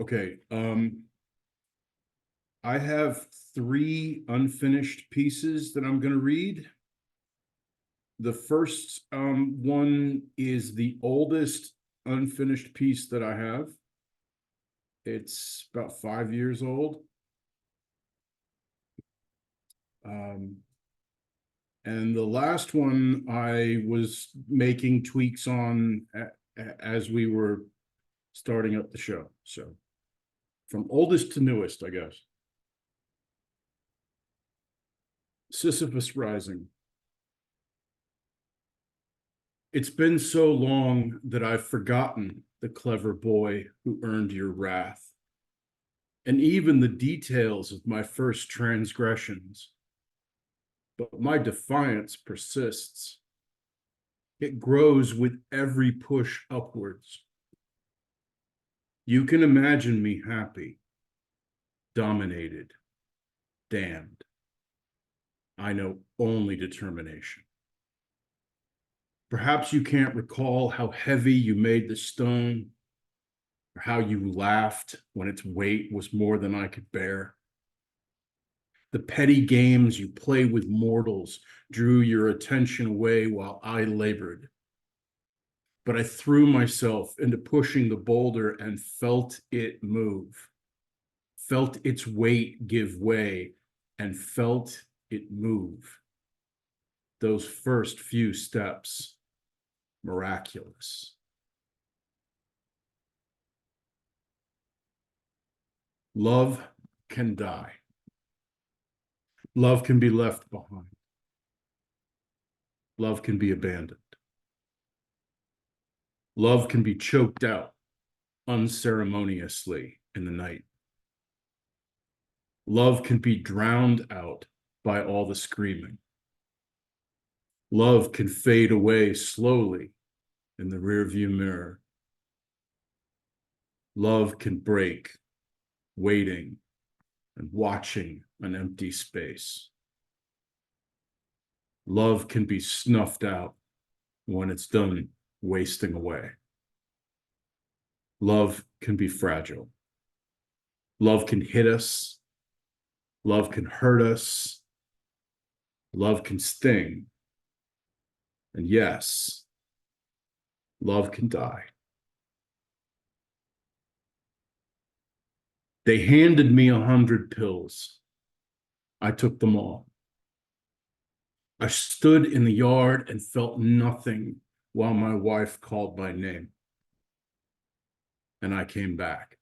Okay, I have 3 unfinished pieces that I'm going to read. The first one is the oldest unfinished piece that I have. It's about 5 years old. And the last one I was making tweaks on as we were starting up the show. So from oldest to newest, I guess. Sisyphus Rising. It's been so long that I've forgotten the clever boy who earned your wrath, and even the details of my first transgressions. But my defiance persists. It grows with every push upwards. You can imagine me happy, dominated, damned. I know only determination. Perhaps you can't recall how heavy you made the stone, or how you laughed when its weight was more than I could bear. The petty games you play with mortals drew your attention away while I labored. But I threw myself into pushing the boulder and felt it move, felt its weight give way, and felt it move. Those first few steps, miraculous. Love can die. Love can be left behind. Love can be abandoned. Love can be choked out unceremoniously in the night. Love can be drowned out by all the screaming. Love can fade away slowly in the rearview mirror. Love can break, waiting and watching an empty space. Love can be snuffed out when it's done wasting away. Love can be fragile. Love can hit us. Love can hurt us. Love can sting. And yes, love can die. They handed me 100 pills. I took them all. I stood in the yard and felt nothing while my wife called my name. And I came back.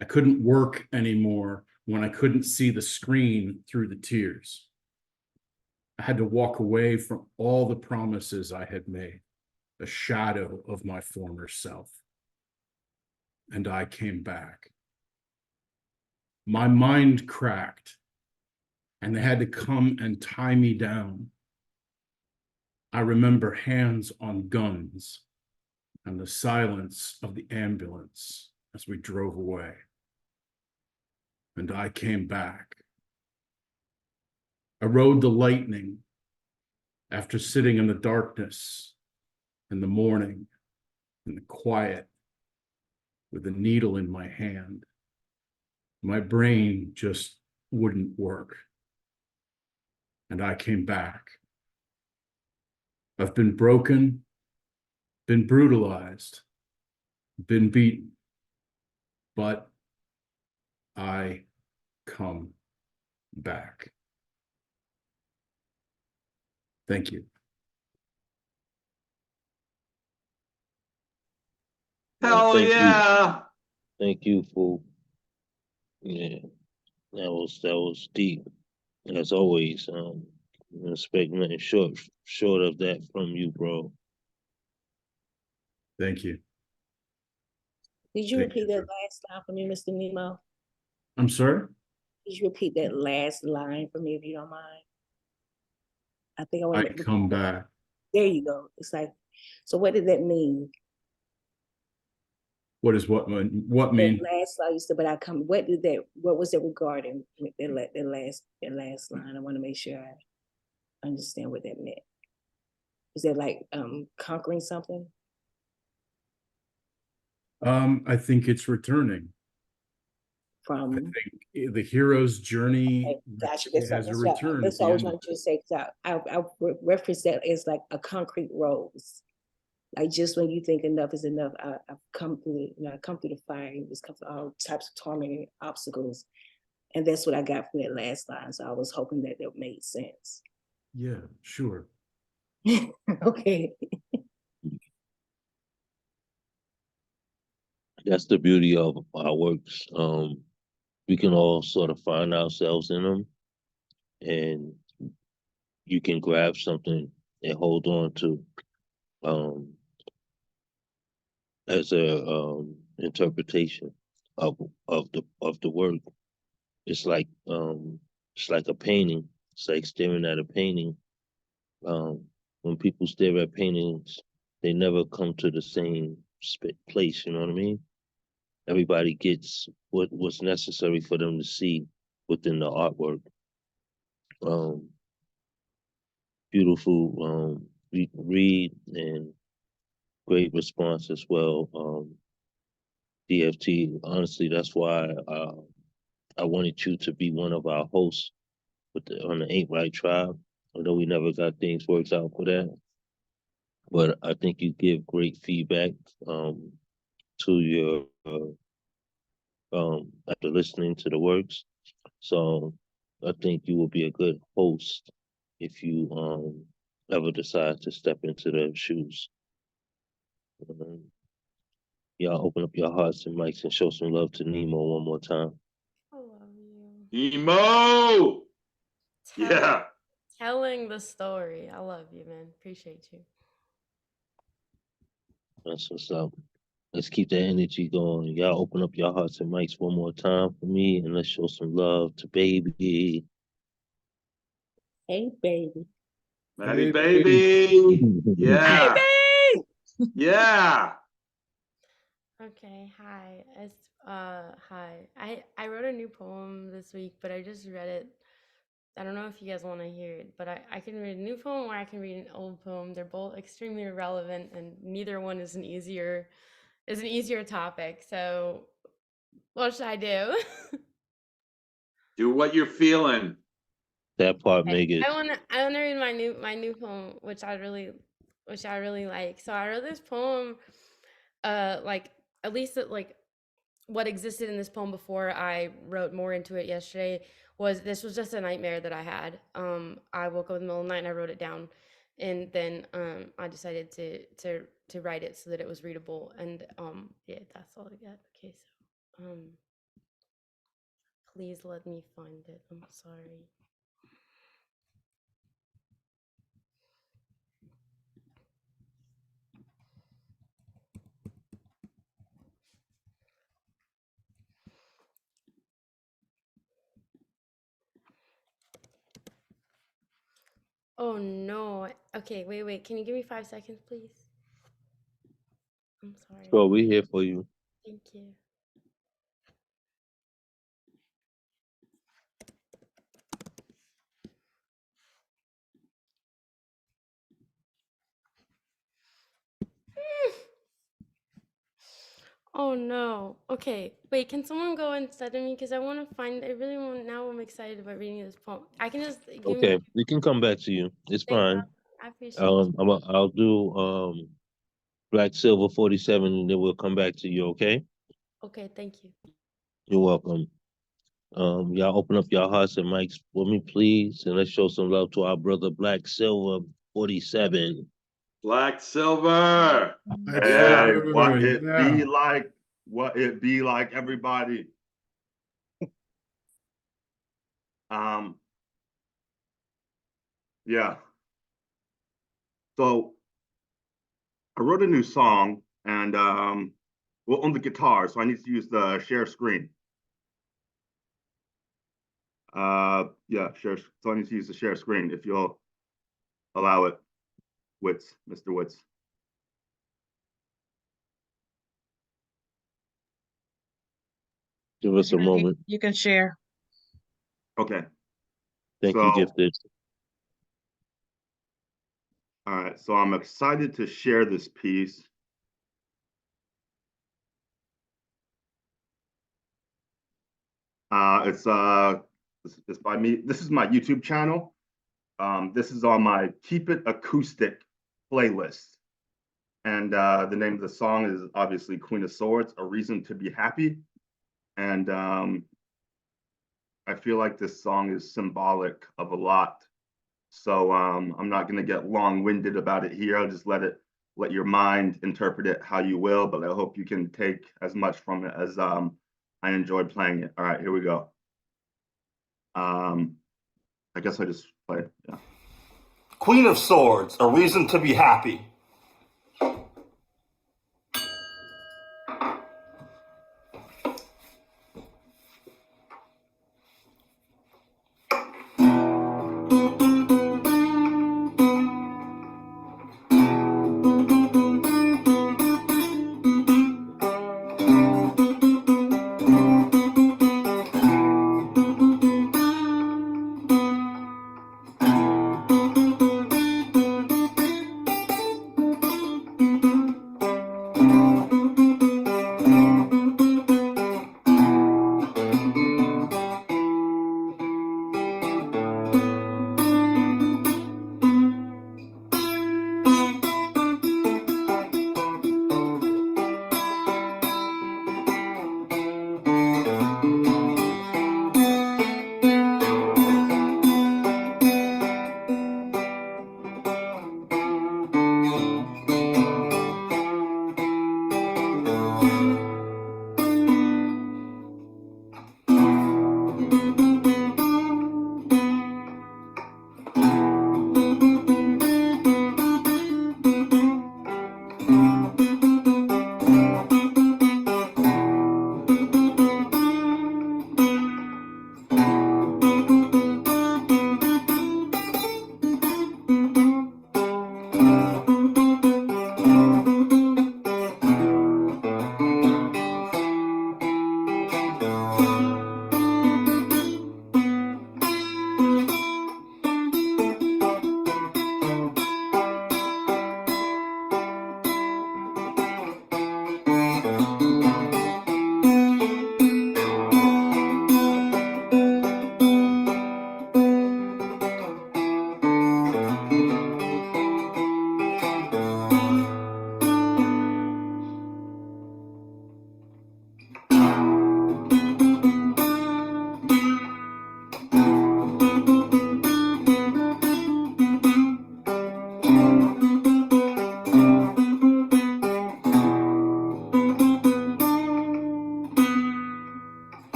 I couldn't work anymore when I couldn't see the screen through the tears. I had to walk away from all the promises I had made, the shadow of my former self. And I came back. My mind cracked, and they had to come and tie me down. I remember hands on guns and the silence of the ambulance as we drove away. And I came back. I rode the lightning after sitting in the darkness, in the morning, in the quiet, with a needle in my hand. My brain just wouldn't work. And I came back. I've been broken, been brutalized, been beaten, but I come back. Thank you. Hell Thank you. yeah. Thank you for, yeah, that was deep, as always. I expect nothing short of that from you, bro. Thank you. Did you Thank repeat you, that sir. last line for me, Mr. Nemo? I'm sorry? Could you repeat that last line for me, if you don't mind? I think I I want to. come back. There you go. It's like, so what did that mean? What is what That mean? last line you said, but I come. What did that? What was it regarding that last line? I want to make sure I understand what that meant. Is that like conquering something? I think it's returning. I From think the hero's journey gotcha. has a return at That's the all I was end. wanting to say. I reference that as like a concrete rose. Like just when you think enough is enough, I've come through, I come through the fire, and just come through all types of tormenting obstacles. And that's what I got from that last line. So I was hoping that made sense. Yeah, sure. Okay. That's the beauty of our works. We can all sort of find ourselves in them, and you can grab something and hold on to um, as a interpretation of the work. It's like a painting. It's like staring at a painting. When people stare at paintings, they never come to the same place. You know what I mean? Everybody gets what's necessary for them to see within the artwork. Beautiful read and great response as well. DFT, honestly, that's why I wanted you to be one of our hosts on the Ain't Right Tribe. I know we never got things worked out for that, but I think you give great feedback to your after listening to the works. So I think you will be a good host if you ever decide to step into their shoes. Y'all open up your hearts and mics and show some love to Nemo one more time. I love you. Emo! Yeah. Telling the story. I love you, man. Appreciate you. That's what's up. Let's keep that energy going. Y'all open up your hearts and mics one more time for me, and let's show some love to baby. Hey, baby. Maddie baby. Yeah. Baby! Yeah. Okay, hi. It's hi. I wrote a new poem this week, but I just read it. I don't know if you guys want to hear it, but I can read a new poem or I can read an old poem. They're both extremely relevant, and neither one is an easier topic. So what should I do? Do what you're feeling. That part, Okay, make it. I wanna read my new poem, which I really like. So I wrote this poem, like at least like what existed in this poem before I wrote more into it yesterday was just a nightmare that I had. I woke up in the middle of the night and I wrote it down, and then I decided to write it so that it was readable. And yeah, that's all I got. Okay, so please let me find it. I'm sorry. Oh no. Okay, wait. Can you give me 5 seconds, please? I'm sorry. So we're here for you. Thank you. Oh no. Okay, wait, can someone go instead of me? Because I want to find, I really want, now I'm excited about reading this poem. I can just give Okay, me, we can come back to you. It's thank fine. God. I appreciate you. I'll do Black Silver 47, and then we'll come back to you. Okay? Okay, thank you. You're welcome. Y'all open up your hearts and mics for me, please, and let's show some love to our brother Black Silver 47. Black Silver. Yeah. Yeah. What it be like, everybody. Yeah. So I wrote a new song and well, on the guitar, so I need to use the share screen. Yeah, share. So I need to use the share screen if you'll allow it. Witz, Mr. Witz. Give us a moment. You can share. Okay. Thank you, Gifted. All right, so I'm excited to share this piece. It's by me. This is my YouTube channel. This is on my Keep It Acoustic playlist. And the name of the song is obviously Queen of Swords, A Reason to Be Happy. And I feel like this song is symbolic of a lot. So I'm not gonna get long-winded about it here. I'll just let your mind interpret it how you will, but I hope you can take as much from it as I enjoyed playing it. All right, here we go. I guess I just play it, yeah. Queen of Swords, A Reason to Be Happy.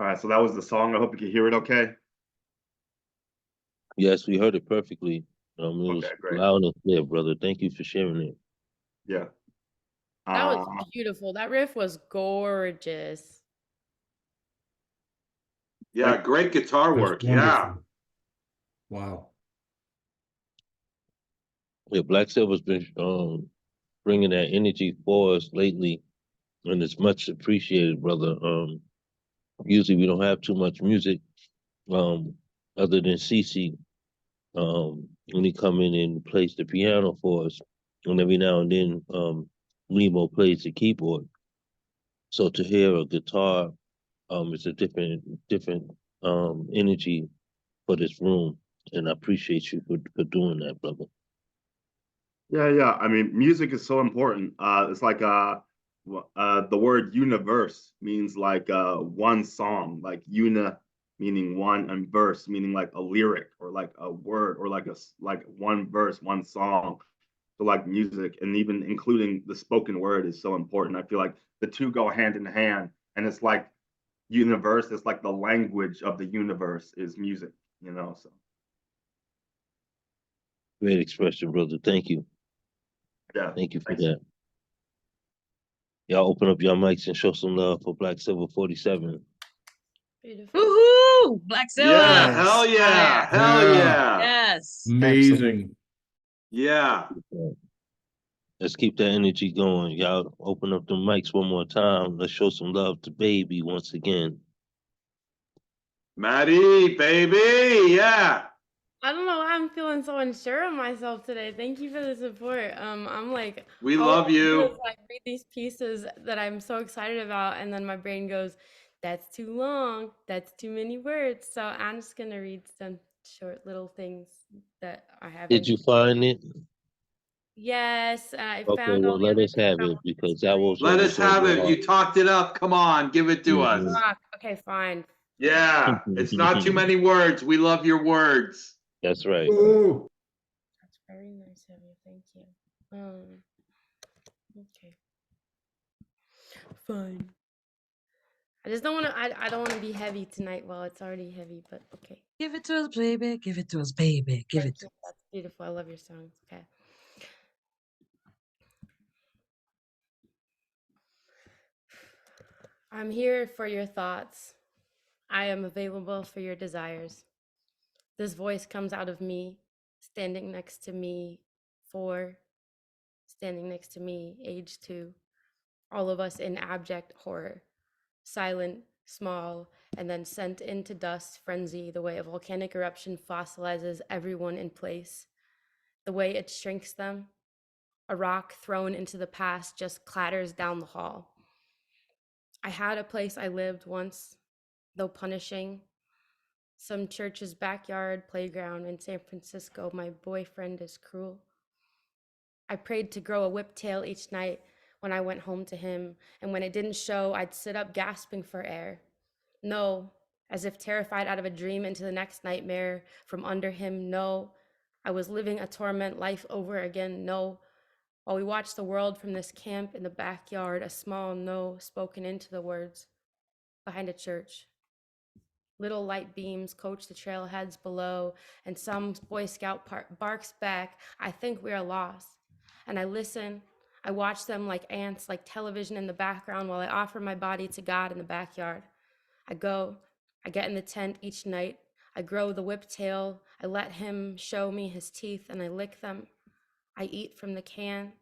All right, so that was the song. I hope you can hear it okay. Yes, we heard it perfectly. It Okay, was great. loud and clear, brother. Thank you for sharing it. Yeah. That was beautiful. That riff was gorgeous. Yeah, great guitar That's work. Yeah. wonderful. Wow. Yeah, Black Silver's been bringing that energy for us lately, and it's much appreciated, brother. Usually we don't have too much music, other than CC. When he come in and plays the piano for us, and every now and then, Limo plays the keyboard. So to hear a guitar, it's a different energy for this room, and I appreciate you for doing that, brother. Yeah. I mean, music is so important. It's like the word universe means like one song, like una meaning one, and verse meaning like a lyric or like a word or like one verse, one song. So like music and even including the spoken word is so important. I feel like the two go hand in hand, and it's like universe. It's like the language of the universe is music, you know. So Great expression, brother. Thank you. yeah, Thank you for thanks. that. Y'all open up your mics and show some love for Black Silver 47. Beautiful. Woohoo! Black Silver. Yeah, Yes. hell yeah. Fire. Hell Yeah. yeah. Yes. Amazing. Yeah. Let's keep that energy going. Y'all open up the mics one more time. Let's show some love to Baby once again. Maddie, baby. Yeah. I don't know why I'm feeling so unsure of myself today. Thank you for the support. I'm like, We all love I do you. is, like, read these pieces that I'm so excited about, and then my brain goes, "That's too long. That's too many words." So I'm just gonna read some short little things that I have. Did you find it? Yes, I Okay, found all well, the let other us have it things because that was Let what was us on have your it. heart. You talked it up. Come on, give it to us. Mhm. Rock. Okay, fine. Yeah. It's not too many words. We love your words. That's right. Ooh. That's very nice of you. Thank you. Okay. Fine. I just don't want to. I don't want to be heavy tonight. Well, it's already heavy, but okay. Give it to us, baby. Give it to us, baby. Give Thank it to you. us. That's beautiful. I love your songs. Okay. I'm here for your thoughts. I am available for your desires. This voice comes out of me, standing next to me, 4, standing next to me, age 2. All of us in abject horror, silent, small, and then sent into dust frenzy, the way a volcanic eruption fossilizes everyone in place, the way it shrinks them. A rock thrown into the past just clatters down the hall. I had a place I lived once, though punishing. Some church's backyard playground in San Francisco. My boyfriend is cruel. I prayed to grow a whiptail each night when I went home to him, and when it didn't show, I'd sit up gasping for air. No, as if terrified out of a dream into the next nightmare from under him. No, I was living a torment life over again. No, while we watched the world from this camp in the backyard, a small no spoken into the words behind a church. Little light beams coach the trailheads below, and some Boy Scout barks back, "I think we are lost." And I listen. I watch them like ants, like television in the background, while I offer my body to God in the backyard. I go. I get in the tent each night. I grow the whiptail. I let him show me his teeth, and I lick them. I eat from the can.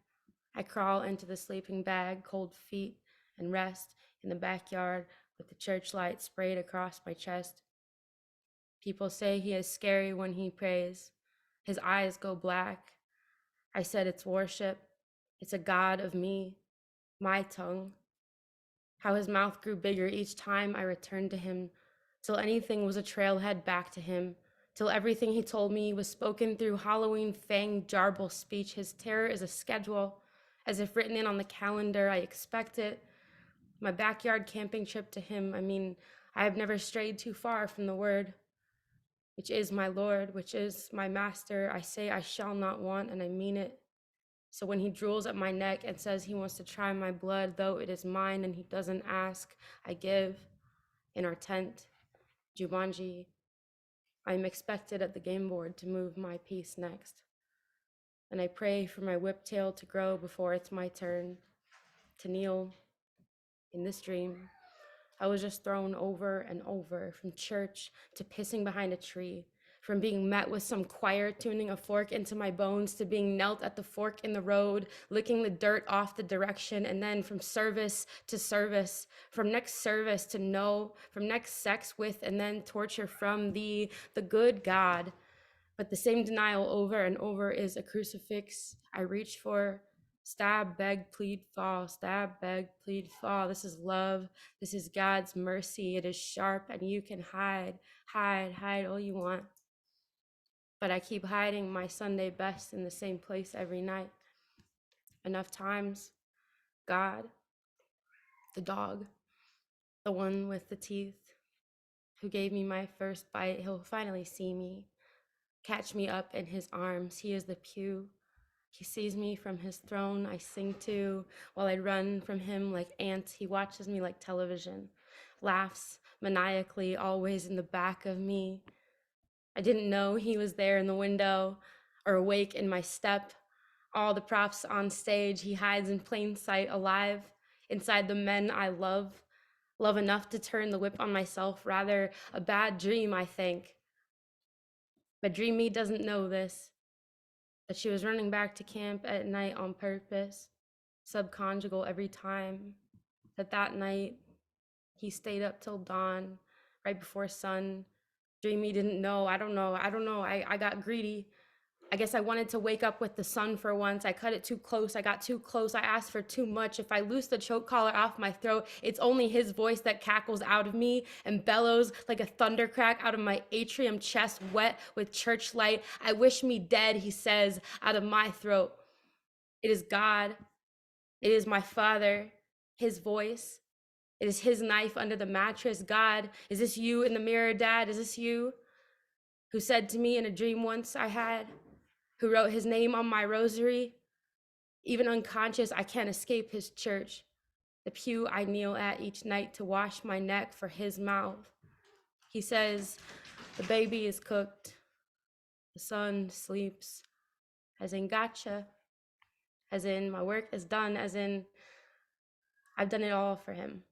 I crawl into the sleeping bag, cold feet, and rest in the backyard with the church light sprayed across my chest. People say he is scary when he prays. His eyes go black. I said it's worship. It's a god of me, my tongue. How his mouth grew bigger each time I returned to him, till anything was a trailhead back to him, till everything he told me was spoken through Halloween fanged jarble speech. His terror is a schedule, as if written in on the calendar. I expect it. My backyard camping trip to him. I mean, I have never strayed too far from the word, which is my Lord, which is my master. I say I shall not want, and I mean it. So when he drools at my neck and says he wants to try my blood, though it is mine and he doesn't ask, I give. In our tent, Jumanji, I am expected at the game board to move my piece next. And I pray for my whiptail to grow before it's my turn to kneel. In this dream, I was just thrown over and over, from church to pissing behind a tree, from being met with some choir tuning a fork into my bones to being knelt at the fork in the road, licking the dirt off the direction, and then from service to service, from next service to no, from next sex with, and then torture from the good God. But the same denial over and over is a crucifix I reach for. Stab, beg, plead, fall. Stab, beg, plead, fall. This is love. This is God's mercy. It is sharp and you can hide all you want. But I keep hiding my Sunday best in the same place every night. Enough times, God, the dog, the one with the teeth, who gave me my first bite, he'll finally see me, catch me up in his arms. He is the pew. He sees me from his throne I sing to, while I run from him like ants. He watches me like television, laughs maniacally, always in the back of me. I didn't know he was there in the window or awake in my step. All the props on stage, he hides in plain sight, alive inside the men I love enough to turn the whip on myself. Rather a bad dream, I think. But Dream Me doesn't know this, that she was running back to camp at night on purpose, subconjugal every time. That night, he stayed up till dawn, right before sun. Dream Me didn't know. I don't know. I got greedy. I guess I wanted to wake up with the sun for once. I cut it too close. I got too close. I asked for too much. If I loose the choke collar off my throat, it's only his voice that cackles out of me and bellows like a thunder crack out of my atrium chest, wet with church light. I wish me dead, he says, out of my throat. It is God. It is my Father, his voice. It is his knife under the mattress. God, is this you in the mirror, Dad? Is this you? Who said to me in a dream once I had, who wrote his name on my rosary? Even unconscious, I can't escape his church, the pew I kneel at each night to wash my neck for his mouth. He says, the baby is cooked, the son sleeps, as in gotcha, as in my work is done, as in I've done it all for him.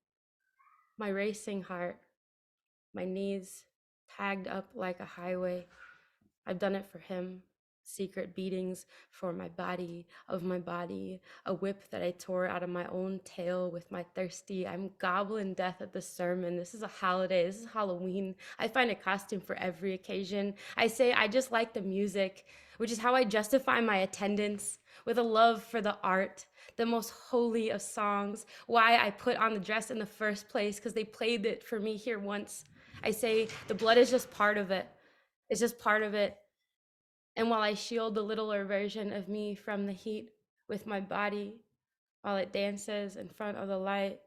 My racing heart, my knees tagged up like a highway. I've done it for him. Secret beatings for my body, of my body, a whip that I tore out of my own tail with my thirsty, I'm gobbling death at the sermon. This is a holiday, this is Halloween. I find a costume for every occasion. I say I just like the music, which is how I justify my attendance, with a love for the art, the most holy of songs, why I put on the dress in the first place, because they played it for me here once. I say the blood is just part of it. It's just part of it. And while I shield the littler version of me from the heat with my body, while it dances in front of the light,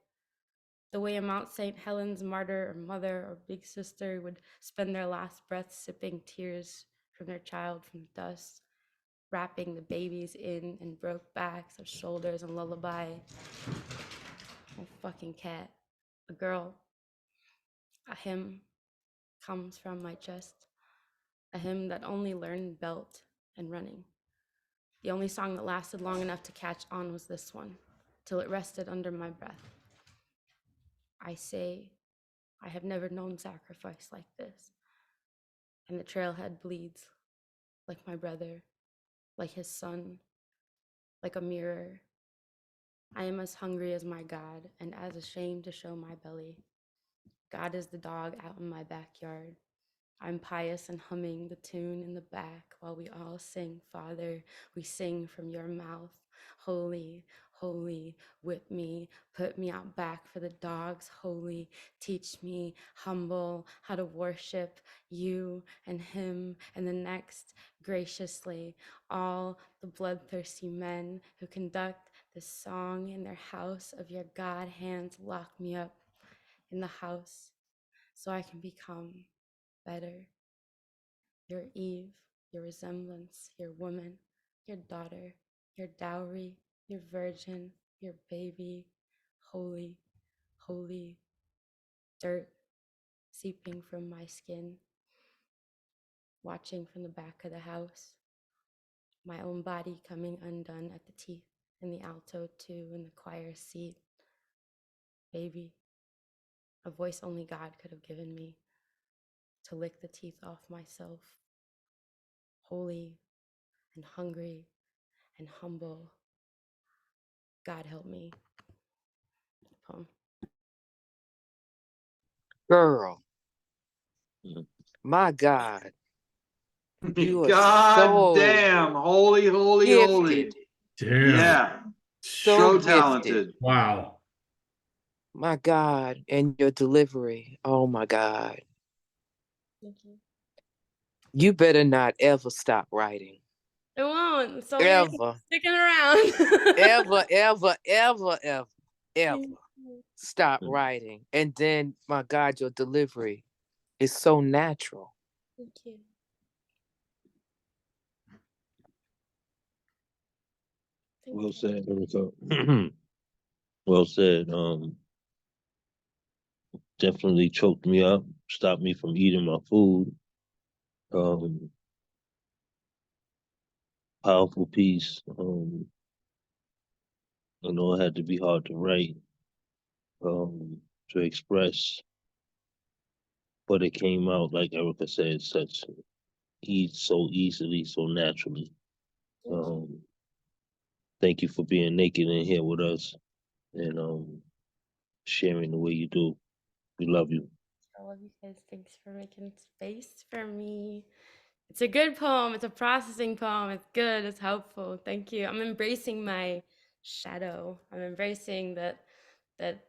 the way a Mount St. Helens martyr or mother or big sister would spend their last breath sipping tears from their child from dust, wrapping the babies in broke backs of shoulders and lullaby. A fucking cat, a girl, a hymn comes from my chest. A hymn that only learned belt and running. The only song that lasted long enough to catch on was this one, till it rested under my breath. I say, I have never known sacrifice like this. And the trailhead bleeds, like my brother, like his son, like a mirror. I am as hungry as my God, and as ashamed to show my belly. God is the dog out in my backyard. I'm pious and humming the tune in the back while we all sing, Father, we sing from your mouth. Holy, holy, whip me, put me out back for the dogs. Holy, teach me, humble, how to worship you and him and the next graciously. All the bloodthirsty men who conduct this song in their house of your God hands, lock me up in the house so I can become better. Your Eve, your resemblance, your woman, your daughter, your dowry, your virgin, your baby, holy, holy, dirt, seeping from my skin, watching from the back of the house, my own body coming undone at the teeth, in the alto too, in the choir seat. Baby, a voice only God could have given me to lick the teeth off myself, holy and hungry and humble. God help me. Poem. Girl, Mhm. my God, you are God so damn, holy, holy, holy. gifted, Damn. Yeah, so so gifted. talented. Wow. My God, and your delivery. Oh my God. Thank you. You better not ever stop writing. It won't. It's only Ever. sticking around. Ever, ever, ever, ever, ever stop Mhm. writing. And then, my God, your delivery is so natural. Thank you. Thank Well you. said, Erica. Well said. Definitely choked me up, stopped me from eating my food. Um, Powerful piece. I know it had to be hard to write, to express, but it came out like Erica said, so easily, so naturally. Thank you. Thank you for being naked in here with us and sharing the way you do. We love you. I love you guys. Thanks for making space for me. It's a good poem. It's a processing poem. It's good. It's helpful. Thank you. I'm embracing my shadow. I'm embracing that that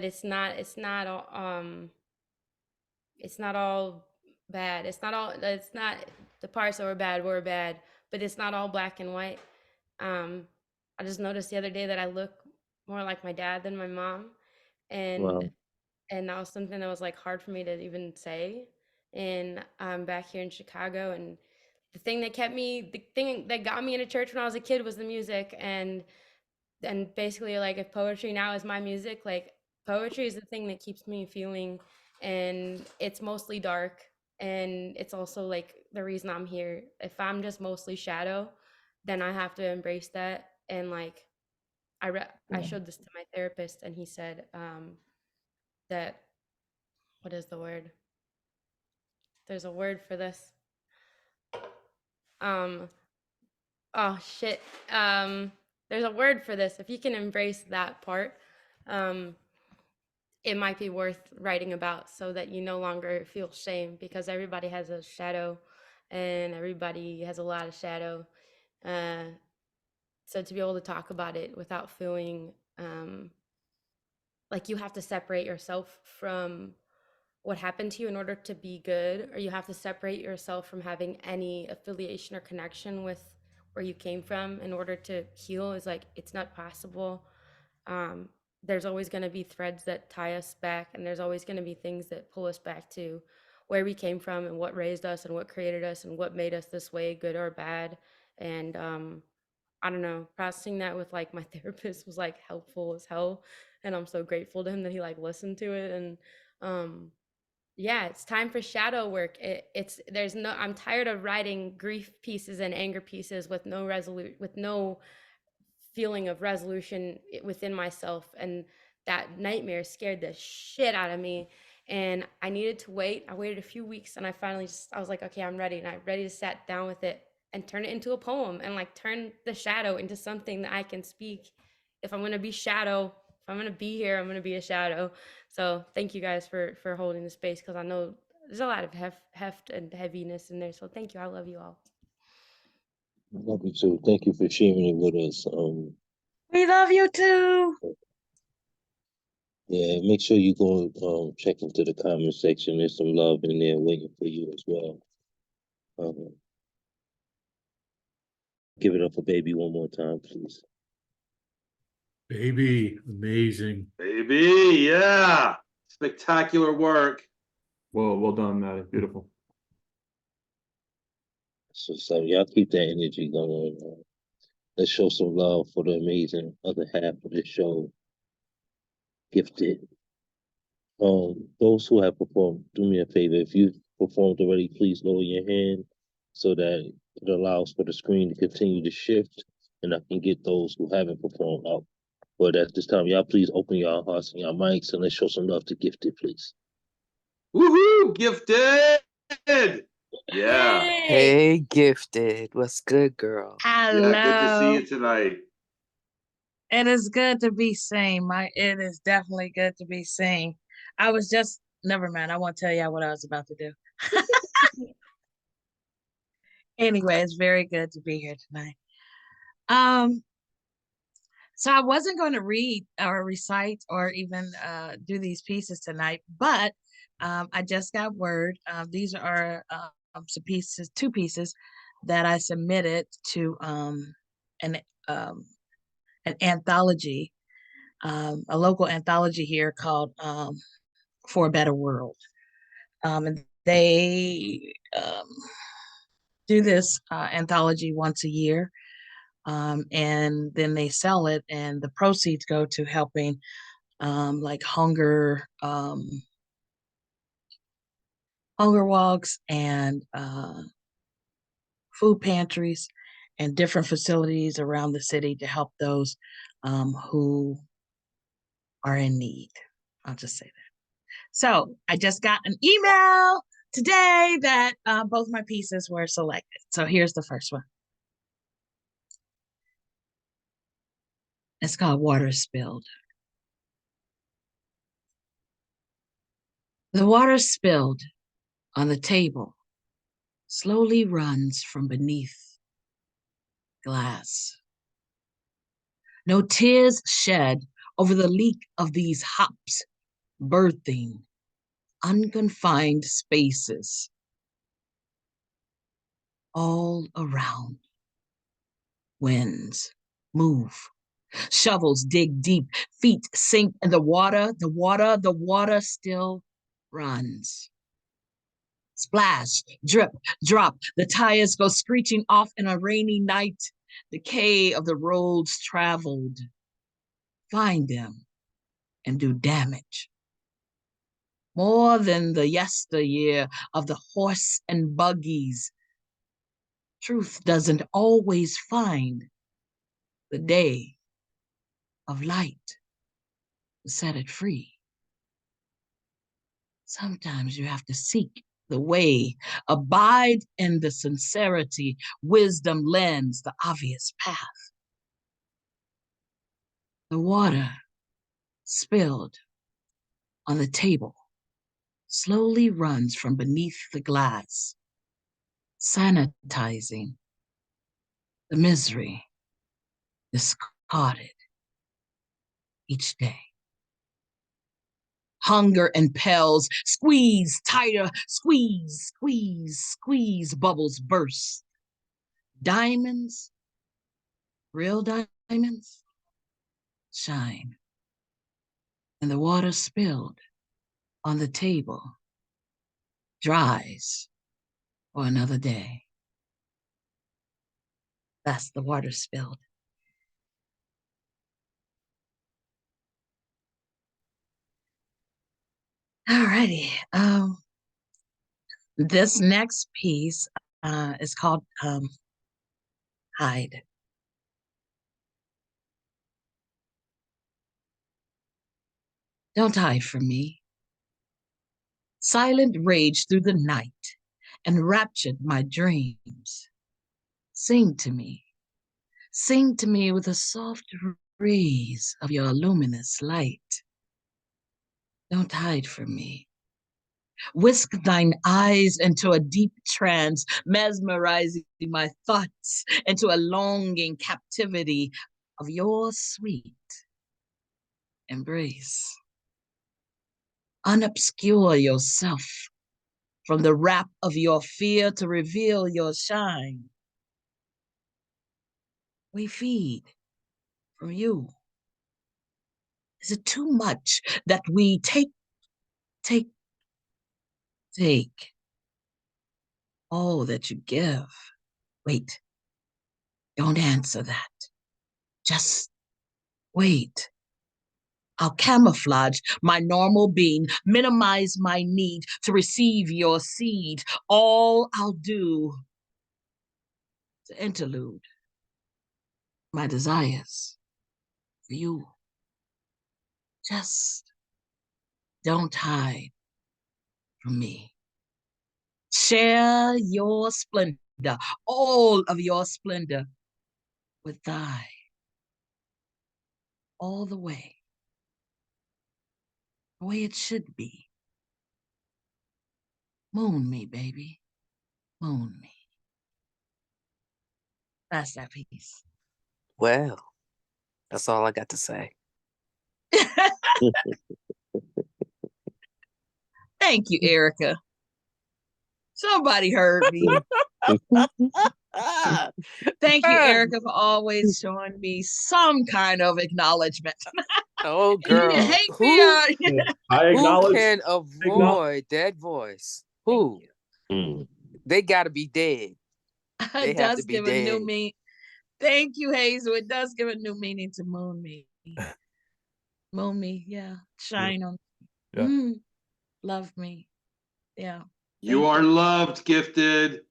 it's not all bad. It's not the parts that were bad, but it's not all black and white. Um, I just noticed the other day that I look more like my dad than my mom. And Wow. and that was something that was like hard for me to even say. And I'm back here in Chicago, and the thing that got me into church when I was a kid was the music. And basically, like, if poetry now is my music, like, poetry is the thing that keeps me feeling. And it's mostly dark, and it's also like the reason I'm here. If I'm just mostly shadow, then I have to embrace that. And like, I showed this to my therapist, and he said that, what is the word? There's a word for this. Um, oh shit. There's a word for this. If you can embrace that part, um, it might be worth writing about, so that you no longer feel shame, because everybody has a shadow, and everybody has a lot of shadow. Uh, so to be able to talk about it without feeling like you have to separate yourself from what happened to you in order to be good, or you have to separate yourself from having any affiliation or connection with where you came from in order to heal, is like, it's not possible. There's always going to be threads that tie us back, and there's always going to be things that pull us back to where we came from, and what raised us, and what created us, and what made us this way, good or bad. And I don't know, processing that with like my therapist was like helpful as hell, and I'm so grateful to him that he like listened to it. And yeah, it's time for shadow work. I'm tired of writing grief pieces and anger pieces with no feeling of resolution within myself. And that nightmare scared the shit out of me. And I needed to wait. I waited a few weeks, and I was like, okay, I'm ready. And I'm ready to sit down with it and turn it into a poem, and like turn the shadow into something that I can speak. If I'm going to be shadow, if I'm going to be here, I'm going to be a shadow. So thank you guys for holding the space, because I know there's a lot of heft and heaviness in there. So thank you. I love you all. Love you too. Thank you for sharing it with us. We love you too. Yeah, make sure you go check into the comment section. There's some love in there waiting for you as well. Give it up for baby one more time, please. Baby, amazing. Baby, yeah. Spectacular work. Well done, Maddie. Beautiful. So y'all keep that energy going. Let's show some love for the amazing other half of the show. Gifted. Those who have performed, do me a favor. If you've performed already, please lower your hand so that it allows for the screen to continue to shift, and I can get those who haven't performed out. But at this time, y'all please open your hearts and your mics and let's show some love to Gifted, please. Woohoo! Gifted! Yeah. Hey, Gifted. What's good, girl? Yeah, good to see Hello. you tonight. It is good to be seen. It is definitely good to be seen. I was just never mind. I won't tell y'all what I was about to do. Anyway, it's very good to be here tonight. So I wasn't going to read or recite or even do these pieces tonight, but I just got word. These are some pieces, two pieces that I submitted to an anthology, a local anthology here called For a Better World. And they do this anthology once a year. And then they sell it, and the proceeds go to helping like hunger walks and food pantries and different facilities around the city to help those who are in need. I'll just say that. So I just got an email today that both my pieces were selected. So here's the first one. It's called Water Spilled. The water spilled on the table slowly runs from beneath glass. No tears shed over the leak of these hops birthing unconfined spaces all around. Winds move. Shovels dig deep. Feet sink in the water. The water still runs. Splash, drip, drop. The tires go screeching off in a rainy night. Decay of the roads traveled. Find them and do damage. More than the yesteryear of the horse and buggies. Truth doesn't always find the day of light to set it free. Sometimes you have to seek the way, abide in the sincerity, wisdom lends the obvious path. The water spilled on the table slowly runs from beneath the glass, sanitizing the misery discarded each day. Hunger impels, squeeze tighter, squeeze, squeeze, squeeze, bubbles burst. Diamonds, real diamonds, shine. And the water spilled on the table dries for another day. That's the water spilled. Alrighty. This next piece is called Hide. Don't hide from me. Silent rage through the night enraptured my dreams. Sing to me with a soft breeze of your luminous light. Don't hide from me. Whisk thine eyes into a deep trance, mesmerizing my thoughts into a longing captivity of your sweet embrace. Unobscure yourself from the wrap of your fear to reveal your shine. We feed from you. Is it too much that we take all that you give? Wait, don't answer that. Just wait. I'll camouflage my normal being, minimize my need to receive your seed. All I'll do to interlude my desires for you. Just don't hide from me. Share your splendor, all of your splendor with thy, all the way it should be. Moon me, baby, moon me. That's that piece. Well, that's all I got to say. Thank you, Erica. Somebody heard me. Thank you, Erica, for always showing me some kind of acknowledgement. Oh, And you girl. can hate Who, me. I who acknowledge. can avoid that voice? Who? Mm. They got to be dead. They It have to does be give a new dead. meaning. Thank you, Hazel. It does give a new meaning to moon me. Moon me, yeah. Shine on Yeah. me. Love me. Yeah. You Thank are loved, Gifted.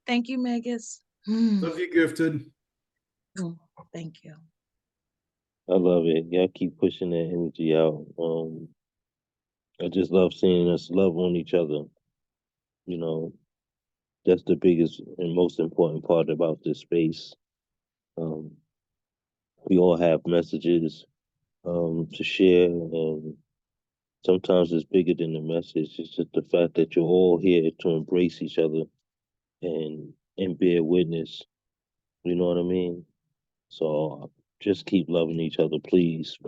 Thank you, Megas. Love you, Gifted. Thank you. I love it. Y'all keep pushing that energy out. I just love seeing us love on each other. You know, that's the biggest and most important part about this space. Um, we all have messages to share, and sometimes it's bigger than the message. It's just the fact that you're all here to embrace each other and bear witness. You know what I mean? So just keep loving each other, please.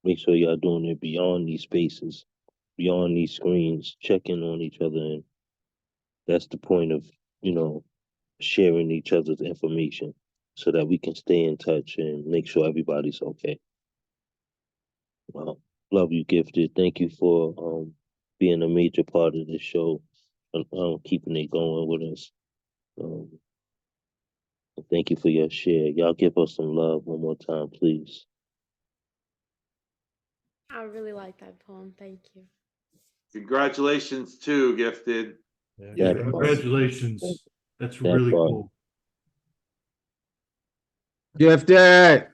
Make sure y'all doing it beyond these spaces, beyond these screens, checking on each other, and that's the point of sharing each other's information so that we can stay in touch and make sure everybody's okay. Love you, Gifted. Thank you for being a major part of this show, keeping it going with us. Um, thank you for your share. Y'all give us some love one more time, please. I really like that poem. Thank you. Congratulations too, Gifted. Yeah, That part. congratulations. That's That really part. cool. Gifted.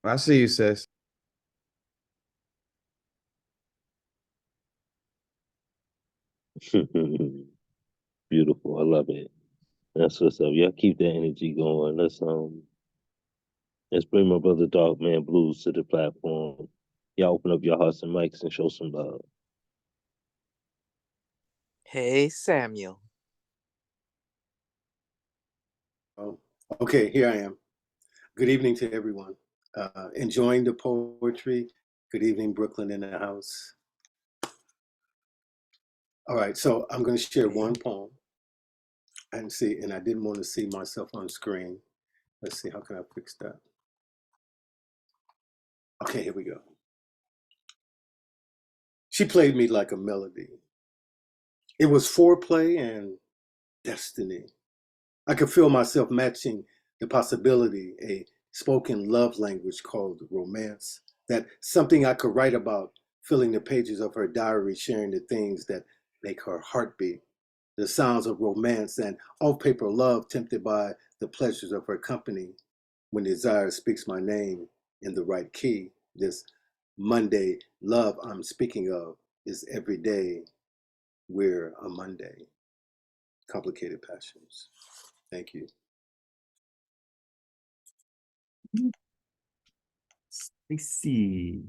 I see you, sis. Beautiful. I love it. That's what's up. Y'all keep that energy going. Let's bring my brother Dog Man Blues to the platform. Y'all open up your hearts and mics and show some love. Hey, Samuel. Oh, okay, here I am. Good evening to everyone. Enjoying the poetry. Good evening, Brooklyn in the house. All right, so I'm going to share one poem and I didn't want to see myself on screen. Let's see, how can I fix that? Okay, here we go. She played me like a melody. It was foreplay and destiny. I could feel myself matching the possibility, a spoken love language called romance, that something I could write about, filling the pages of her diary, sharing the things that make her heart beat, the sounds of romance and off-paper love tempted by the pleasures of her company. When desire speaks my name in the right key, this Monday love I'm speaking of is every day we're a Monday. Complicated passions. Thank you. Let's see.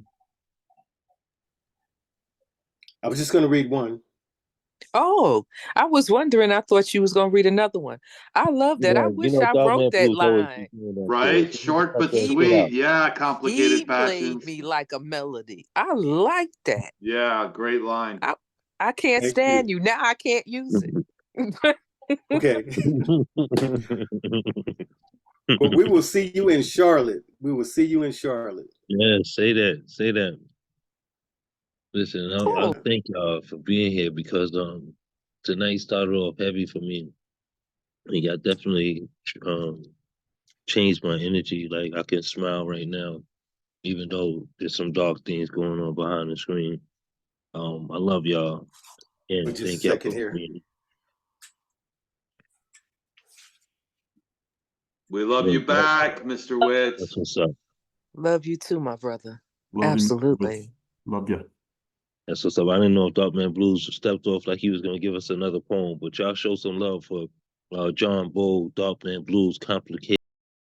I was just going to read one. Oh, I was wondering. I thought you was gonna read another one. I love that. I wish I Dog Man wrote that Blues always line. be doing that to us. Right? Short but Check it sweet. out. Yeah, He complicated played passions. me like a melody. I like that. Yeah, great line. I can't Thank stand you. you. Now I can't use it. Okay. But we will see you in Charlotte. We will see you in Charlotte. Yeah, say that. Say that. Listen, I'll Cool. thank y'all for being here because tonight started off heavy for me. And y'all definitely changed my energy. Like I can smile right now. even though there's some dark things going on behind the screen. I love y'all. And But just a thank y'all second for here. being We love here. you back, Mr. Witz. That's what's up. Love you too, my brother. Love you, Absolutely. love you. That's what's up. I didn't know if Darkman Blues stepped off like he was gonna give us another poem, but y'all show some love for John Bull, Darkman Blues, Complicated.